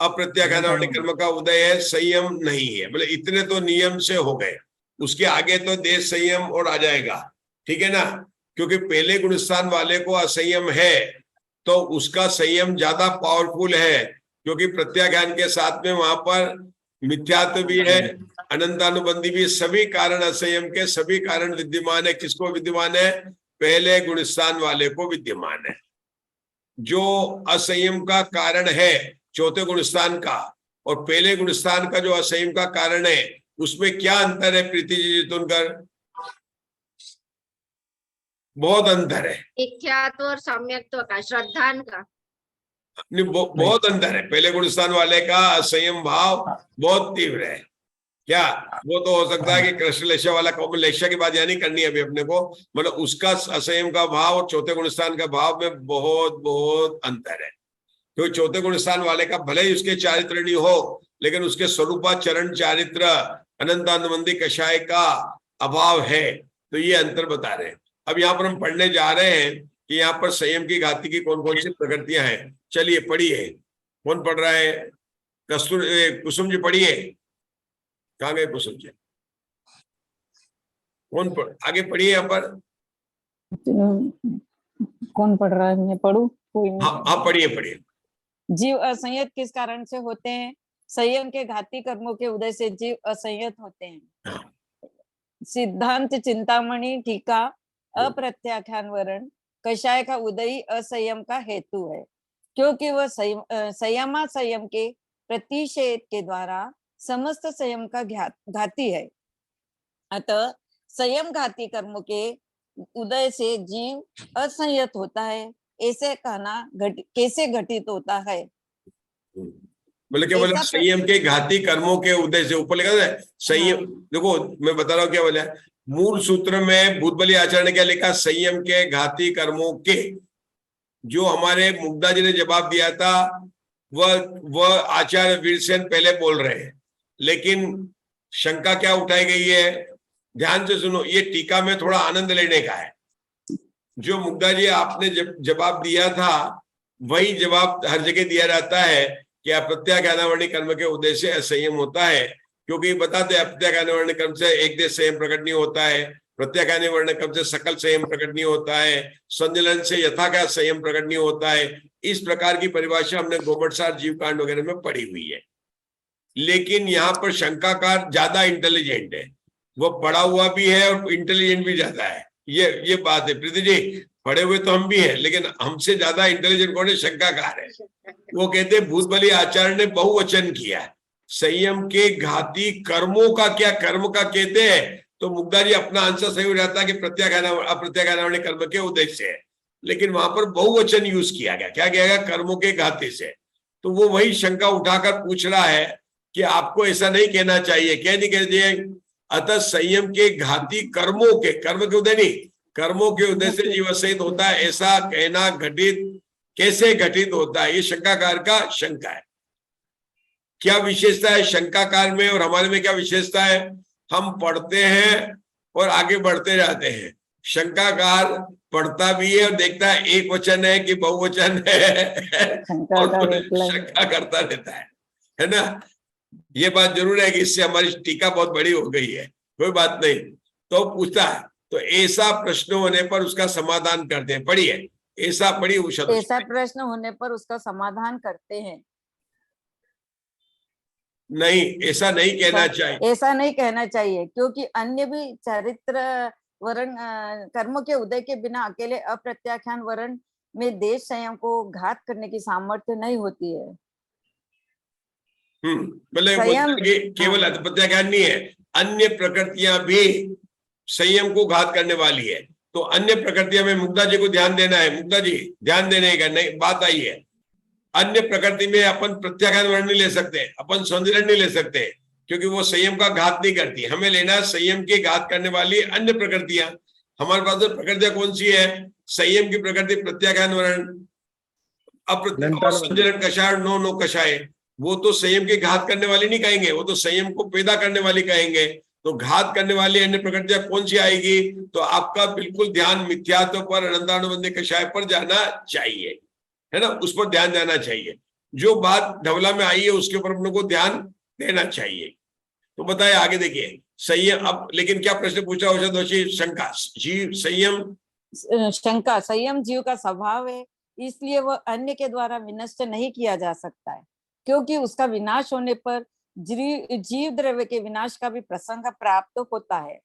अप्रत्याख्यानावरण कर्म का उदय है, संयम नहीं है। मतलब इतने तो नियम से हो गए, उसके आगे तो देश संयम और आ जाएगा, ठीक है ना? क्योंकि पहले गुण स्थान वाले को असंयम है तो उसका संयम ज्यादा पावरफुल है, क्योंकि प्रत्याख्यान के साथ में वहां पर मिथ्यात्व भी है, अनंतानुबंधी भी, सभी कारण असंयम के सभी कारण विद्यमान है। किसको विद्यमान है? पहले गुण स्थान वाले को विद्यमान है। जो असंयम का कारण है चौथे गुण स्थान का और पहले गुण स्थान का जो असंयम का कारण है, उसमें क्या अंतर है प्रीति जी जितुनकर? बहुत अंतर है। मिथ्यात्व और सम्यक्त्व का, श्रद्धान का बहुत अंतर है। पहले गुण स्थान वाले का असंयम भाव बहुत तीव्र है। क्या वो तो हो सकता है कि कृष्ण लेशा वाला कौम लेशा की बात यानी करनी है अभी अपने को, मतलब उसका असंयम का भाव और चौथे गुण स्थान का भाव में बहुत बहुत अंतर है। क्योंकि चौथे गुण स्थान वाले का भले ही उसके चारित्र नहीं हो, लेकिन उसके स्वरूपा चरण चारित्र अनंतानुबंधी कषाय का अभाव है, तो ये अंतर बता रहे हैं। अब यहाँ पर हम पढ़ने जा रहे हैं कि यहाँ पर संयम की घाती की कौन कौन सी प्रकृतियां हैं। चलिए पढ़िए, कौन पढ़ रहा है? कुसुम जी पढ़िए। कहाँ गए कुसुम जी? कौन पढ़, आगे पढ़िए यहाँ पर। कौन पढ़ रहा है? मैं पढ़ू? कोई नहीं। हाँ पढ़िए पढ़िए। जीव असंयत किस कारण से होते हैं? संयम के घाती कर्मों के उदय से जीव असंयत होते हैं। सिद्धांत चिंतामणि टीका अप्रत्याख्यान वर्ण कषाय का उदय असंयम का हेतु है, क्योंकि वह संयमा संयम के प्रतिषेध के द्वारा समस्त संयम का घाती है। अतः संयम घाती कर्मों के उदय से जीव असंयत होता है। ऐसे कहना कैसे घटित होता है? मतलब क्या बोला? संयम के घाती कर्मों के उदय से, ऊपर लिखा है संयम। देखो मैं बता रहा हूँ क्या बोला। मूल सूत्र में भूतबली आचार्य ने क्या लिखा? संयम के घाती कर्मों के। जो हमारे मुग्धा जी ने जवाब दिया था वह आचार्य वीरसेन पहले बोल रहे हैं, लेकिन शंका क्या उठाई गई है? ध्यान से सुनो, ये टीका में थोड़ा आनंद लेने का है। जो मुग्धा जी आपने जवाब दिया था वही जवाब हर जगह दिया जाता है कि अप्रत्याख्यानावरणी कर्म के उदय से असंयम होता है, क्योंकि बताते अप्रत्याख्यानावरणी कर्म से एक देश संयम प्रकट नहीं होता है, प्रत्याख्यानावरणी कर्म से सकल संयम प्रकट नहीं होता है, संजलन से यथाकाल संयम प्रकट नहीं होता है। इस प्रकार की परिभाषा हमने गोमटसार जीव कांड वगैरह में पढ़ी हुई है। लेकिन यहाँ पर शंकाकार ज्यादा इंटेलिजेंट है, वो पढ़ा हुआ भी है और इंटेलिजेंट भी ज्यादा है। ये बात है प्रीति जी, पढ़े हुए तो हम भी हैं, लेकिन हमसे ज्यादा इंटेलिजेंट कौन है? शंकाकार है। वो कहते हैं भूतबली आचार्य ने बहुवचन किया, संयम के घाती कर्मों का क्या कर्म का कहते हैं, तो मुग्धा जी अपना आंसर सही हो जाता है कि अप्रत्याख्यानावरणी कर्म के उदय से है, लेकिन वहां पर बहुवचन यूज किया गया। क्या किया गया? कर्मों के घाती से। तो वो वही शंका उठाकर पूछ रहा है कि आपको ऐसा नहीं कहना चाहिए। क्या नहीं कह दिए? अतः संयम के घाती कर्मों के, कर्म के उदय नहीं, कर्मों के उदय से जीव असंयत होता है, ऐसा कहना घटित कैसे घटित होता है? ये शंकाकार का शंका है। क्या विशेषता है शंकाकार में और हमारे में? क्या विशेषता है? हम पढ़ते हैं और आगे बढ़ते जाते हैं। शंकाकार पढ़ता भी है और देखता है एक वचन है कि बहुवचन है और शंका करता रहता है ना। ये बात जरूर है कि इससे हमारी टीका बहुत बड़ी हो गई है, कोई बात नहीं। तो पूछता है, तो ऐसा प्रश्न होने पर उसका समाधान करते हैं। पढ़िए, ऐसा पढ़ी उषा। ऐसा प्रश्न होने पर उसका समाधान करते हैं। नहीं, ऐसा नहीं कहना चाहिए। ऐसा नहीं कहना चाहिए, क्योंकि अन्य भी चारित्र वर्ण कर्मों के उदय के बिना अकेले अप्रत्याख्यान वर्ण में देश संयम को घात करने की सामर्थ्य नहीं होती है। मतलब केवल अप्रत्याख्यान नहीं है, अन्य प्रकृतियां भी संयम को घात करने वाली है। तो अन्य प्रकृतियां में मुग्धा जी को ध्यान देना है। मुग्धा जी ध्यान देने का नहीं बात आई है। अन्य प्रकृति में अपन प्रत्याख्यान वर्ण नहीं ले सकते, अपन सौंदर्य नहीं ले सकते, क्योंकि वो संयम का घात नहीं करती। हमें लेना है संयम के घात करने वाली अन्य प्रकृतियां। हमारे पास तो प्रकृतियां कौन सी है? संयम की प्रकृति प्रत्याख्यान वर्ण, अप्रत्याख्यान कषाय, नो नो कषाय। वो तो संयम के घात करने वाली नहीं कहेंगे, वो तो संयम को पैदा करने वाली कहेंगे। तो घात करने वाली अन्य प्रकृतियां कौन सी आएगी? तो आपका बिल्कुल ध्यान मिथ्यात्व पर, अनंतानुबंध कषाय पर जाना चाहिए, है ना, उस पर ध्यान जाना चाहिए। जो बात धवला में आई है उसके ऊपर अपने को ध्यान देना चाहिए। तो बताए आगे देखिए संयम। अब लेकिन क्या प्रश्न पूछा उषा दोषी? शंका, जीव संयम, शंका, संयम जीव का स्वभाव है, इसलिए वह अन्य के द्वारा विनष्ट नहीं किया जा सकता है, क्योंकि उसका विनाश होने पर जीव द्रव्य के विनाश का भी प्रसंग प्राप्त होता है।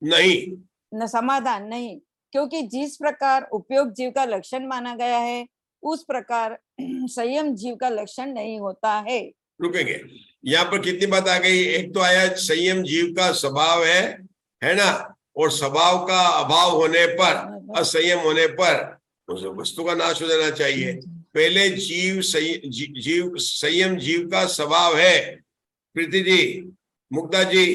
नहीं, न समाधान नहीं, क्योंकि जिस प्रकार उपयोग जीव का लक्षण माना गया है उस प्रकार संयम जीव का लक्षण नहीं होता है। रुकेंगे, यहाँ पर कितनी बात आ गई? एक तो आया संयम जीव का स्वभाव है ना, और स्वभाव का अभाव होने पर, असंयम होने पर उस वस्तु का नाश हो जाना चाहिए। पहले जीव संयम जीव का स्वभाव है। प्रीति जी, मुग्धा जी,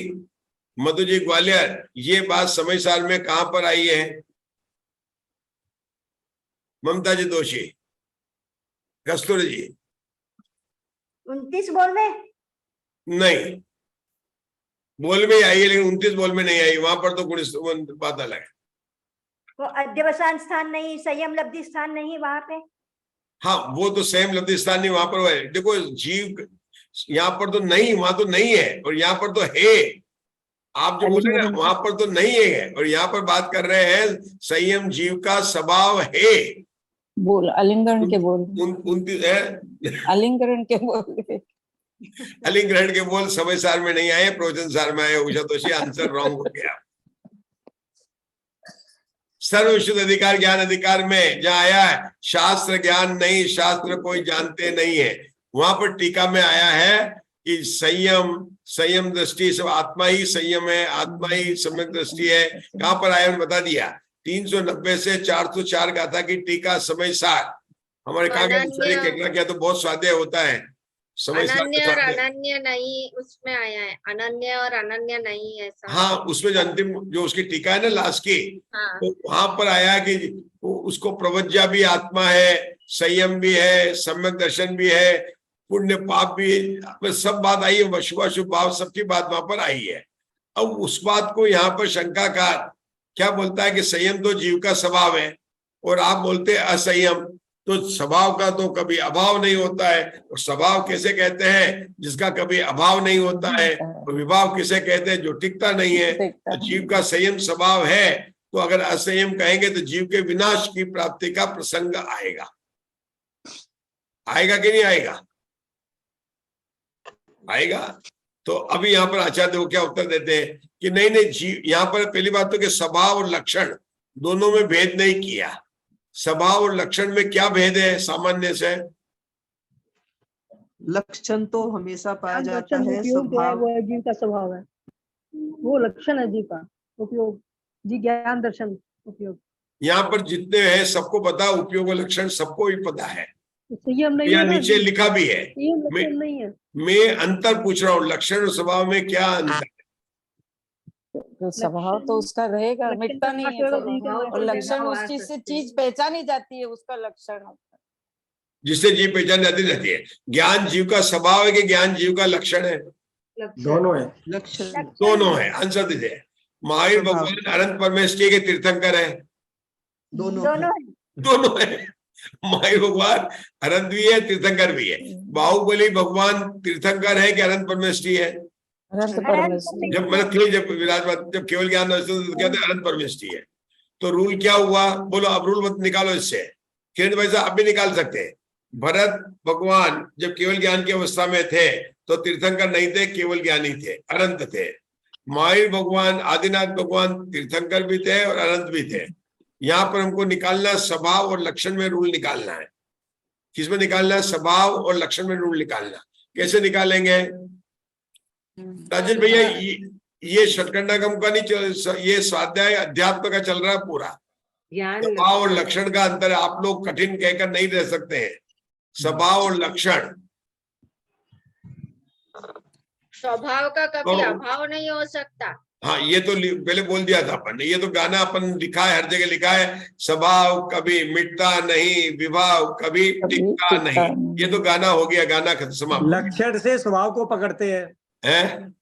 मधु जी ग्वालियर, ये बात समय साल में कहां पर आई है? ममता जी दोषी, कस्तूरी जी, 29 बोल में नहीं, बोल में आई है लेकिन 29 बोल में नहीं आई। वहां पर तो कुछ बात अलग है। वो अध्यवसान स्थान नहीं, संयम लब्धि स्थान नहीं वहां पे। हाँ, वो तो संयम लब्धि स्थान नहीं, वहां पर है। देखो जीव यहाँ पर तो नहीं, वहां तो नहीं है, और यहाँ पर तो है। आप जो बोले ना वहां पर तो नहीं है, और यहाँ पर बात कर रहे हैं संयम जीव का स्वभाव है। बोल अलिंगरण के बोल, 29 है, अलिंगरण के बोल, अलिंगरण के बोल समय सार में नहीं आए, प्रवचन सार में आए। उषा दोषी, आंसर रॉन्ग हो गया। सर्वविशुद्ध अधिकार ज्ञान अधिकार में जहाँ आया है शास्त्र ज्ञान नहीं, शास्त्र कोई जानते नहीं है, वहां पर टीका में आया है कि संयम दृष्टि सब आत्मा ही संयम है, आत्मा ही सम्यक दृष्टि है। कहां पर आया बता दिया, 390 से 404 गाथा की टीका समय सार। हमारे कहा गया तो बहुत स्वाध्याय होता है। अनन्य और अनन्य नहीं उसमें आया है, अनन्य और अनन्य नहीं है। हाँ, उसमें जो अंतिम जो उसकी टीका है ना लास्ट की, हाँ। तो वहां पर आया कि उसको प्रवज्जा भी आत्मा है, संयम भी है, सम्यक दर्शन भी है, पुण्य पाप भी, सब बात आई है, शुभाशुभ भाव सबकी बात वहां पर आई है। अब उस बात को यहाँ पर शंकाकार क्या बोलता है कि संयम तो जीव का स्वभाव है, और आप बोलते हैं असंयम। तो स्वभाव का तो कभी अभाव नहीं होता है, और स्वभाव किसे कहते हैं? जिसका कभी अभाव नहीं होता है। और विभाव किसे कहते हैं? जो टिकता नहीं है। तो जीव का संयम स्वभाव है, तो अगर असंयम कहेंगे तो जीव के विनाश की प्राप्ति का प्रसंग आएगा। आएगा कि नहीं आएगा? आएगा। तो अभी यहाँ पर आचार्य वो क्या उत्तर देते हैं कि नहीं नहीं, जीव यहाँ पर पहली बात तो कि स्वभाव और लक्षण दोनों में भेद नहीं किया। स्वभाव और लक्षण में क्या भेद है सामान्य से? लक्षण तो हमेशा पाया जाता है, उपयोग जो है वो जीव का स्वभाव है, वो लक्षण है जीव का। उपयोग जी ज्ञान दर्शन उपयोग, यहाँ पर जितने हैं सबको पता, उपयोग और लक्षण सबको भी पता है। संयम नहीं यहाँ है, नीचे लिखा भी है। नहीं है। मैं अंतर पूछ रहा हूँ, लक्षण और स्वभाव में क्या अंतर है? तो स्वभाव तो उसका रहेगा, मिटता नहीं है स्वभाव, और लक्षण उस चीज से चीज पहचानी जाती है, उसका लक्षण होता है, जिससे जीव पहचान जाती रहती है। ज्ञान जीव का स्वभाव है कि ज्ञान जीव का लक्षण है? दोनों है, लक्षण दोनों है। आंसर दीजिए। महावीर भगवान अनंत परमेश्वरी के तीर्थंकर है? दोनों है। महावीर भगवान अनंत भी है, तीर्थंकर भी है। बाहुबली भगवान तीर्थंकर है कि अनंत परमेश्वरी है? जब मतलब थे, जब विराजमान, जब केवल ज्ञान तो कहते हैं अनंत परमेश्वरी है। तो रूल क्या हुआ? बोलो अब रूल मत निकालो इससे। किरण भाई साहब आप भी निकाल सकते हैं। भरत भगवान जब केवल ज्ञान की अवस्था में थे तो तीर्थंकर नहीं थे, केवल ज्ञानी थे, अनंत थे। महावीर भगवान, आदिनाथ भगवान तीर्थंकर भी थे और अनंत भी थे। यहाँ पर हमको निकालना स्वभाव और लक्षण में रूल निकालना है। किसमें निकालना है? स्वभाव और लक्षण में रूल निकालना। कैसे निकालेंगे राजेश भैया? ये षटकंडागम का नहीं, ये स्वाध्याय अध्यात्म का चल रहा है पूरा। स्वभाव और लक्षण का अंतर आप लोग कठिन कहकर नहीं रह सकते हैं। स्वभाव और लक्षण। स्वभाव का कभी और- अभाव नहीं हो सकता। हाँ, ये तो पहले बोल दिया था अपन ने, ये तो गाना अपन लिखा है, हर जगह लिखा है, स्वभाव कभी मिटता नहीं, विभाव कभी टिकता नहीं। ये तो गाना हो गया, गाना समाप्त। लक्षण से स्वभाव को पकड़ते हैं, हैं?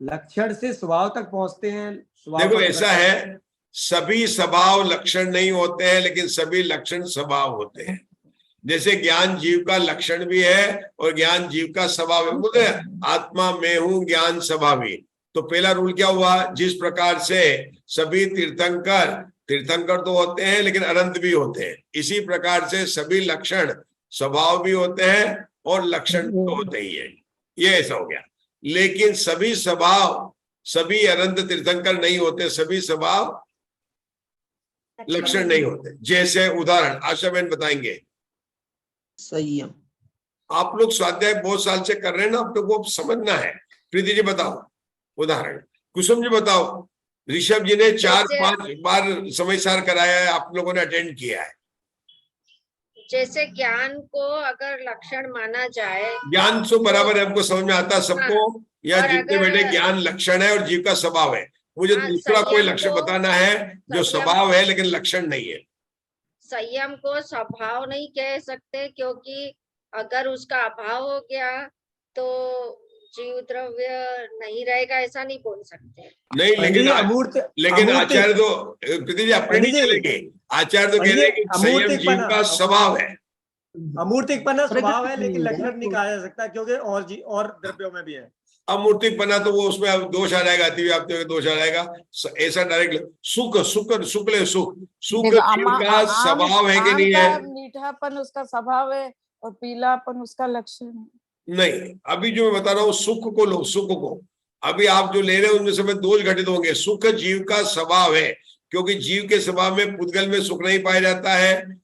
लक्षण से स्वभाव तक पहुंचते हैं। स्वभाव देखो को ऐसा पकड़ते हैं। है, सभी स्वभाव लक्षण नहीं होते हैं, लेकिन सभी लक्षण स्वभाव होते हैं। जैसे ज्ञान जीव का लक्षण भी है और ज्ञान जीव का स्वभाव है। बोलते हैं, आत्मा मैं हूं ज्ञान स्वभावी। तो पहला रूल क्या हुआ, जिस प्रकार से सभी तीर्थंकर तो होते हैं लेकिन अनंत भी होते हैं, इसी प्रकार से सभी लक्षण स्वभाव भी होते हैं और लक्षण तो होते ही है। ये ऐसा हो गया। लेकिन सभी स्वभाव सभी अनंत तीर्थंकर नहीं होते, सभी स्वभाव लक्षण नहीं होते। जैसे उदाहरण आशा बहन बताएंगे। संयम। आप लोग स्वाध्याय बहुत साल से कर रहे हैं ना, आप लोग को समझना है। प्रीति जी बताओ उदाहरण। कुसुम जी बताओ। ऋषभ जी ने 4-5 बार समय सार कराया है, आप लोगों ने अटेंड किया है। जैसे ज्ञान को अगर लक्षण माना जाए, ज्ञान तो बराबर है, हमको समझ में आता है सबको। या और जितने अगर- बेटे ज्ञान लक्षण है और जीव का स्वभाव है। मुझे हाँ, दूसरा कोई संयम लक्षण को- बताना है जो संयम- स्वभाव है लेकिन लक्षण नहीं है। संयम को स्वभाव नहीं कह सकते, क्योंकि अगर उसका अभाव हो गया तो जीव द्रव्य नहीं रहेगा, ऐसा नहीं बोल सकते। नहीं, लेकिन अमूर्त आचार्य तो प्रीति जी अपने नहीं चलेंगे। आचार्य तो कह रहे हैं कि संयम जीव का स्वभाव है। अमूर्तिकपना स्वभाव है, लेकिन लक्षण नहीं कहा जा सकता, क्योंकि और द्रव्यों में भी है। अमूर्तिकपना तो वो उसमें अब दोष आ जाएगा, अतिव्याप्ति में दोष आ जाएगा। ऐसा डायरेक्ट सुख शुक्ल सुख देखो, जीव का स्वभाव है कि नहीं है? मीठापन उसका स्वभाव है और पीलापन उसका लक्षण है। नहीं, अभी जो मैं बता रहा हूँ सुख को लो, सुख को अभी आप जो ले रहे हो उनमें समय दोष घटित होंगे। सुख जीव का स्वभाव है, क्योंकि जीव के स्वभाव में पुद्गल में सुख नहीं पाया जाता है।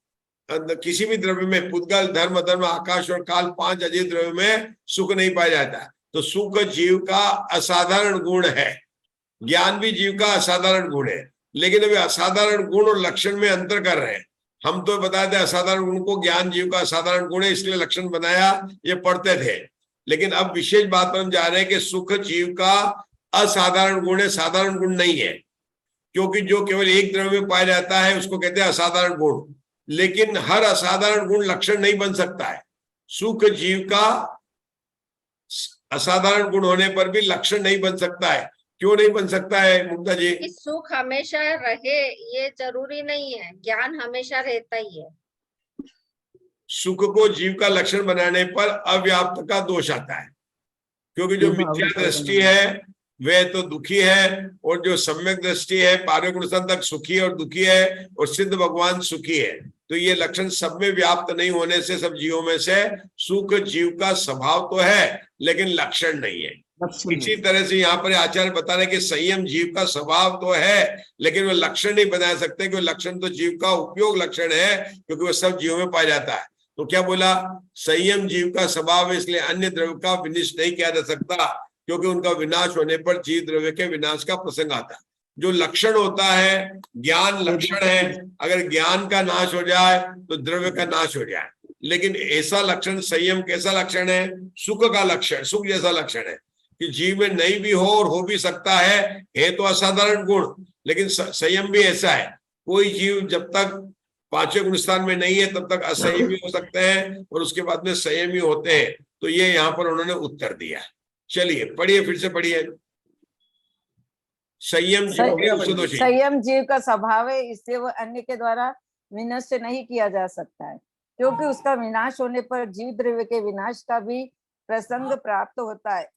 किसी भी द्रव्य में पुद्गल धर्म अधर्म आकाश और काल 5 अजीत द्रव्य में सुख नहीं पाया जाता। तो सुख जीव का असाधारण गुण है, ज्ञान भी जीव का असाधारण गुण है। लेकिन अभी असाधारण गुण और लक्षण में अंतर कर रहे हैं। हम तो बताते असाधारण गुण को ज्ञान जीव का असाधारण गुण है इसलिए लक्षण बनाया, ये पढ़ते थे। लेकिन अब विशेष बात पर हम जा रहे हैं कि सुख जीव का असाधारण गुण है, साधारण गुण नहीं है। क्योंकि जो केवल एक द्रव्य में पाया जाता है उसको कहते हैं असाधारण गुण। लेकिन हर असाधारण गुण लक्षण नहीं बन सकता है। सुख जीव का असाधारण गुण होने पर भी लक्षण नहीं बन सकता है। क्यों नहीं बन सकता है मुग्धा जी? कि सुख हमेशा रहे ये जरूरी नहीं है, ज्ञान हमेशा रहता ही है। सुख को जीव का लक्षण बनाने पर अव्याप्त का दोष आता है, क्योंकि जो मिथ्या दृष्टि है वह तो दुखी है और जो सम्यक दृष्टि है पारक अनुसार तक सुखी और दुखी है और सिद्ध भगवान सुखी है। तो ये लक्षण सब में व्याप्त नहीं होने से सब जीवों में से सुख जीव का स्वभाव तो है लेकिन लक्षण नहीं है। इसी तरह से यहाँ पर आचार्य बता रहे कि संयम जीव का स्वभाव तो है लेकिन वो लक्षण नहीं बना सकते, क्योंकि लक्षण तो जीव का उपयोग लक्षण है, क्योंकि वो सब जीवों में पाया जाता है। तो क्या बोला, संयम जीव का स्वभाव है, इसलिए अन्य द्रव्य का विनिष्ट नहीं किया जा सकता, क्योंकि उनका विनाश होने पर जीव द्रव्य के विनाश का प्रसंग आता है। जो लक्षण होता है, ज्ञान लक्षण है, अगर ज्ञान का नाश हो जाए तो द्रव्य का नाश हो जाए। लेकिन ऐसा लक्षण संयम कैसा लक्षण है? सुख का लक्षण, सुख जैसा लक्षण है कि जीव में नहीं भी हो और हो भी सकता है तो असाधारण गुण। लेकिन संयम भी ऐसा है, कोई जीव जब तक 5वें गुण स्थान में नहीं है तब तक असंयमी हो सकते हैं और उसके बाद में संयमी होते हैं। तो ये यहाँ पर उन्होंने उत्तर दिया। चलिए पढ़िए, फिर से पढ़िए। संयम संयम जीव का स्वभाव है, इसलिए वो अन्य के द्वारा विनष्ट नहीं किया जा सकता है, क्योंकि उसका विनाश होने पर जीव द्रव्य के विनाश का भी प्रसंग प्राप्त होता है।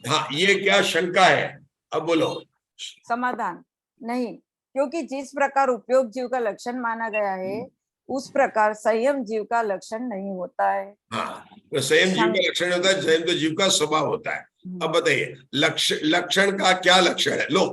हाँ, ये क्या शंका है? अब बोलो। समाधान नहीं, क्योंकि जिस प्रकार उपयोग जीव का लक्षण माना गया है उस प्रकार संयम जीव का लक्षण नहीं होता है। हाँ, तो संयम जीव का लक्षण होता है, संयम तो जीव का स्वभाव होता है। अब बताइए लक्षण का क्या लक्षण है? लो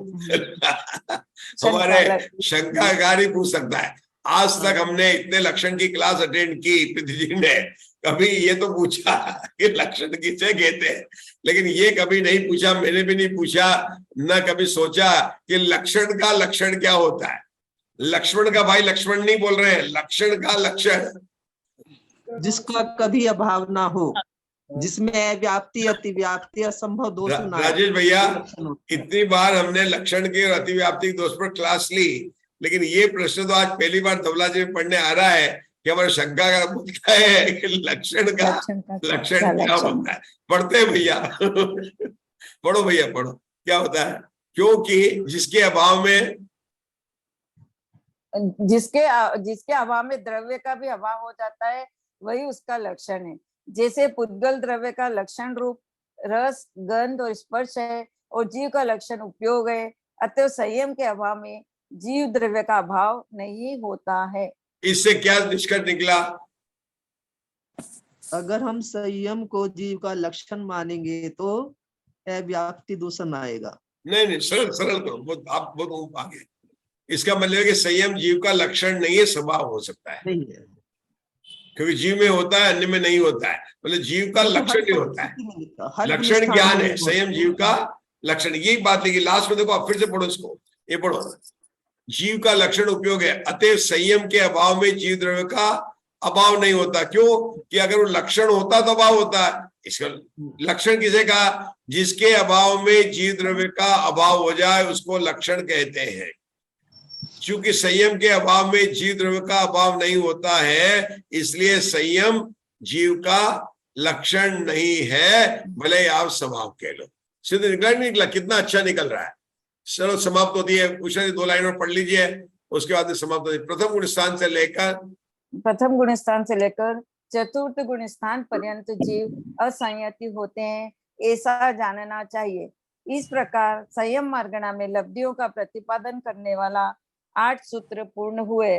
हमारे शंकाकारी पूछ सकता है। आज तक हमने इतने लक्षण की क्लास अटेंड की, पृथ्वी जी ने कभी ये तो पूछा कि लक्षण किसे कहते हैं, लेकिन ये कभी नहीं पूछा, मैंने भी नहीं पूछा, न कभी सोचा कि लक्षण का लक्षण क्या होता है। लक्ष्मण का भाई लक्ष्मण नहीं बोल रहे हैं, लक्षण का लक्षण। जिसका कभी अभाव ना हो, जिसमें व्याप्ति अतिव्याप्ति असंभव दोष ना हो। राजेश भैया, लक्षण होते हैं। इतनी बार हमने लक्षण के और अतिव्याप्ति के दोष पर क्लास ली, लेकिन ये प्रश्न तो आज पहली बार धवला जी में पढ़ने आ रहा है कि हमारा शंका का बोलता है कि लक्षण क्या होता है। पढ़ते हैं भैया पढ़ो भैया पढ़ो, क्या होता है? क्योंकि जिसके अभाव में जिसके अभाव में द्रव्य का भी अभाव हो जाता है, वही उसका लक्षण है। जैसे पुद्गल द्रव्य का लक्षण रूप रस, गंध और स्पर्श है, और जीव का लक्षण उपयोग है। अतः संयम के अभाव में जीव द्रव्य का अभाव नहीं होता है। इससे क्या निष्कर्ष निकला? अगर हम संयम को जीव का लक्षण मानेंगे तो अव्याप्ति दूषण आएगा। नहीं, सरल सरल करो, आप बहुत आगे। इसका मतलब है कि संयम जीव का लक्षण नहीं है, स्वभाव हो सकता है। नहीं है, क्योंकि जीव में होता है, अन्य में नहीं होता है। मतलब जीव का लक्षण नहीं होता है, लक्षण ज्ञान है। संयम जीव का लक्षण, यही बात लिखी लास्ट में। देखो आप फिर से पढ़ो इसको, ये पढ़ो। जीव का लक्षण उपयोग है, अतः संयम के अभाव में जीव द्रव्य का अभाव नहीं होता। क्यों? कि अगर वो लक्षण होता तो अभाव होता है। इसका लक्षण किसे कहा? जिसके अभाव में जीव द्रव्य का अभाव हो जाए उसको लक्षण कहते हैं। क्योंकि संयम के अभाव में जीव द्रव्य का अभाव नहीं होता है, इसलिए संयम जीव का लक्षण नहीं है, भले आप स्वभाव कह लो। सीधे निकला नहीं निकला? कितना अच्छा निकल रहा है। चलो समाप्त होती है। उषा जी 2 लाइन और पढ़ लीजिए, उसके बाद में समाप्त होती है। प्रथम गुण स्थान से लेकर चतुर्थ गुण स्थान पर्यंत जीव असंयति होते हैं, ऐसा जानना चाहिए। इस प्रकार संयम मार्गणा में लब्धियों का प्रतिपादन करने वाला 8 सूत्र पूर्ण हुए।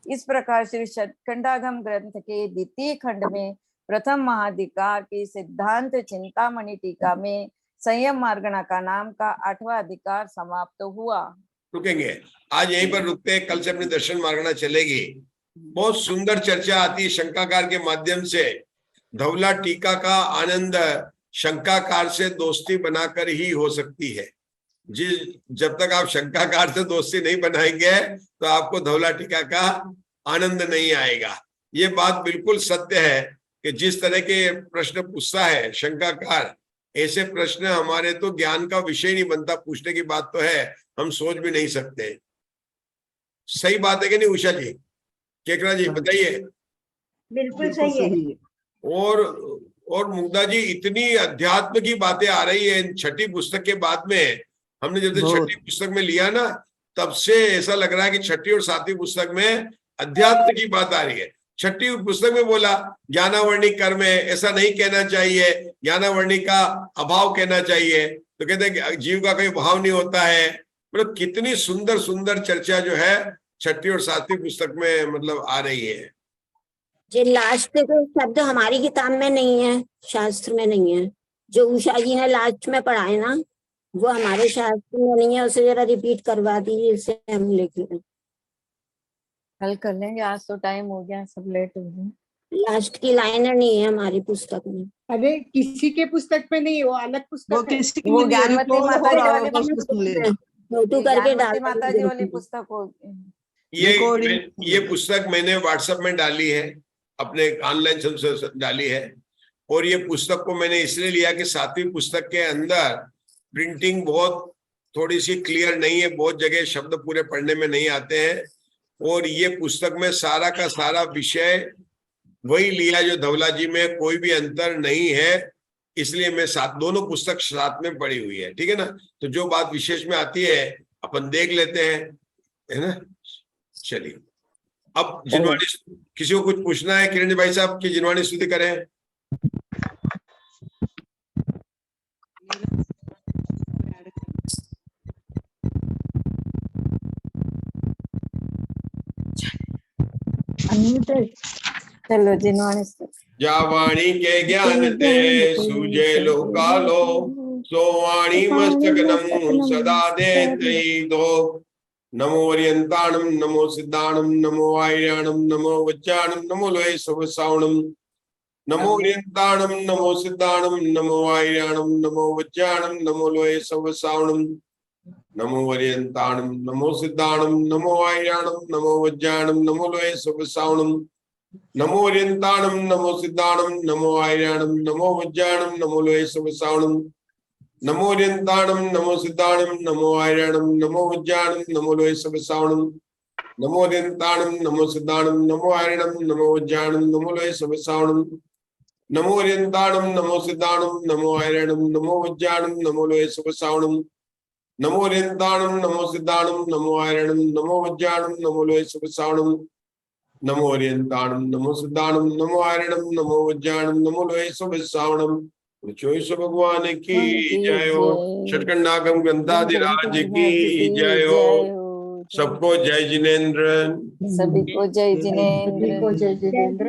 इस प्रकार श्री षटखंडागम ग्रंथ के द्वितीय खंड में प्रथम महाधिकार की सिद्धांत चिंतामणि टीका में संयम मार्गणा का नाम का 8वां अधिकार समाप्त हुआ। रुकेंगे, आज यहीं पर रुकते हैं, कल से अपनी दर्शन मार्गणा चलेगी। बहुत सुंदर चर्चा आती है शंकाकार के माध्यम से। धवला टीका का आनंद शंकाकार से दोस्ती बनाकर ही हो सकती है। जब तक आप शंकाकार से दोस्ती नहीं बनाएंगे तो आपको धवला टीका का आनंद नहीं आएगा। ये बात बिल्कुल सत्य है कि जिस तरह के प्रश्न पूछता है शंकाकार, ऐसे प्रश्न हमारे तो ज्ञान का विषय नहीं बनता। पूछने की बात तो है, हम सोच भी नहीं सकते। सही बात है कि नहीं उषा जी? केकरा जी बताइए। बिल्कुल सही है। और मुग्धा जी, इतनी अध्यात्म की बातें आ रही है छठी पुस्तक के बाद में। हमने जब से छठी पुस्तक में लिया ना, तब से ऐसा लग रहा है कि छठी और 7वीं पुस्तक में अध्यात्म की बात आ रही है। छठी पुस्तक में बोला ज्ञानावर्णिक कर्म है, ऐसा नहीं कहना चाहिए, ज्ञानावर्णिक का अभाव कहना चाहिए। तो कहते हैं जीव का कोई भाव नहीं होता है। मतलब कितनी सुंदर सुंदर चर्चा जो है छठी और 7वीं पुस्तक में मतलब आ रही है। जो लास्ट के शब्द हमारी किताब में नहीं है, शास्त्र में नहीं है। जो उषा जी ने लास्ट में पढ़ाए ना, वो हमारे शास्त्र में नहीं है। उसे जरा रिपीट करवा दीजिए, उसे हम लिख लें। कल कर लेंगे, आज तो टाइम हो गया, सब लेट हो गए। लास्ट की लाइन नहीं है हमारी पुस्तक में। अरे किसी के पुस्तक में नहीं, वो अलग पुस्तक है। वो ज्ञानवती माता जी वाली पुस्तक होगी। ये पुस्तक मैंने व्हाट्सएप में डाली है, अपने ऑनलाइन डाली है। और ये पुस्तक को मैंने इसलिए लिया कि 7वीं पुस्तक के अंदर प्रिंटिंग बहुत थोड़ी सी क्लियर नहीं है, बहुत जगह शब्द पूरे पढ़ने में नहीं आते हैं। और ये पुस्तक में सारा का सारा विषय वही लिया जो धवला जी में, कोई भी अंतर नहीं है। इसलिए मैं दोनों पुस्तक साथ में पढ़ी हुई है, ठीक है ना। तो जो बात विशेष में आती है अपन देख लेते हैं, है ना। चलिए, अब जिनवाणी, किसी को कुछ पूछना है किरण भाई साहब की जिनवाणी स्तुति करें। चलो जिनवाणी जावाणी के ज्ञान ते सूझे लोकालो, सोवाणी मस्तकनम सदा देते दो। नमो अर्यंताणम, नमो सिद्धाणम, नमो आयर्याणम, नमो वज्जाणम, नमो लोय सवसावणम। नमो अर्यंताणम, नमो सिद्धाणम, नमो आयर्याणम, नमो वज्जाणम, नमो लोय सवसावणम। नमो अर्यंताणम, नमो सिद्धाणम, नमो आयर्याणम, नमो वज्जाणम, नमो लोय सवसावणम। नमो ओरियंताणम नमो सिद्धाणम नमो आर्याणम नमो वज्जाणम नमो लोहे सवसावणम नमो ओरियंताणम नमो सिद्धाणम नमो आर्याणम नमो वज्जाणम नमो लोहे सवसावणम नमो ओरियंताणम नमो सिद्धाणम नमो आर्याणम नमो वज्जाणम नमो लोहे सवसावणम नमो ओरियंताणम नमो सिद्धाणम नमो आर्याणम नमो वज्जाणम नमो लोहे सवसावणम नमो ओरियंताणम नमो सिद्धाणम नमो आर्याणम नमो वज्जाणम नमो लोहे सवसावणम नमो ओरियंताणम नमो सिद्धाणम नमो आर्याणम नमो वज्जाणम नमो लोहे सवसावणम। चोईसो भगवान की जय हो। षटकंडागम ग्रंथाधिराज की जय हो। सबको जय जिनेन्द्र। सभी को जय जिनेन्द्र। जय जिनेन्द्र।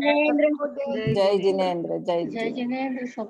जय जिनेन्द्र। जय जय जिनेन्द्र सब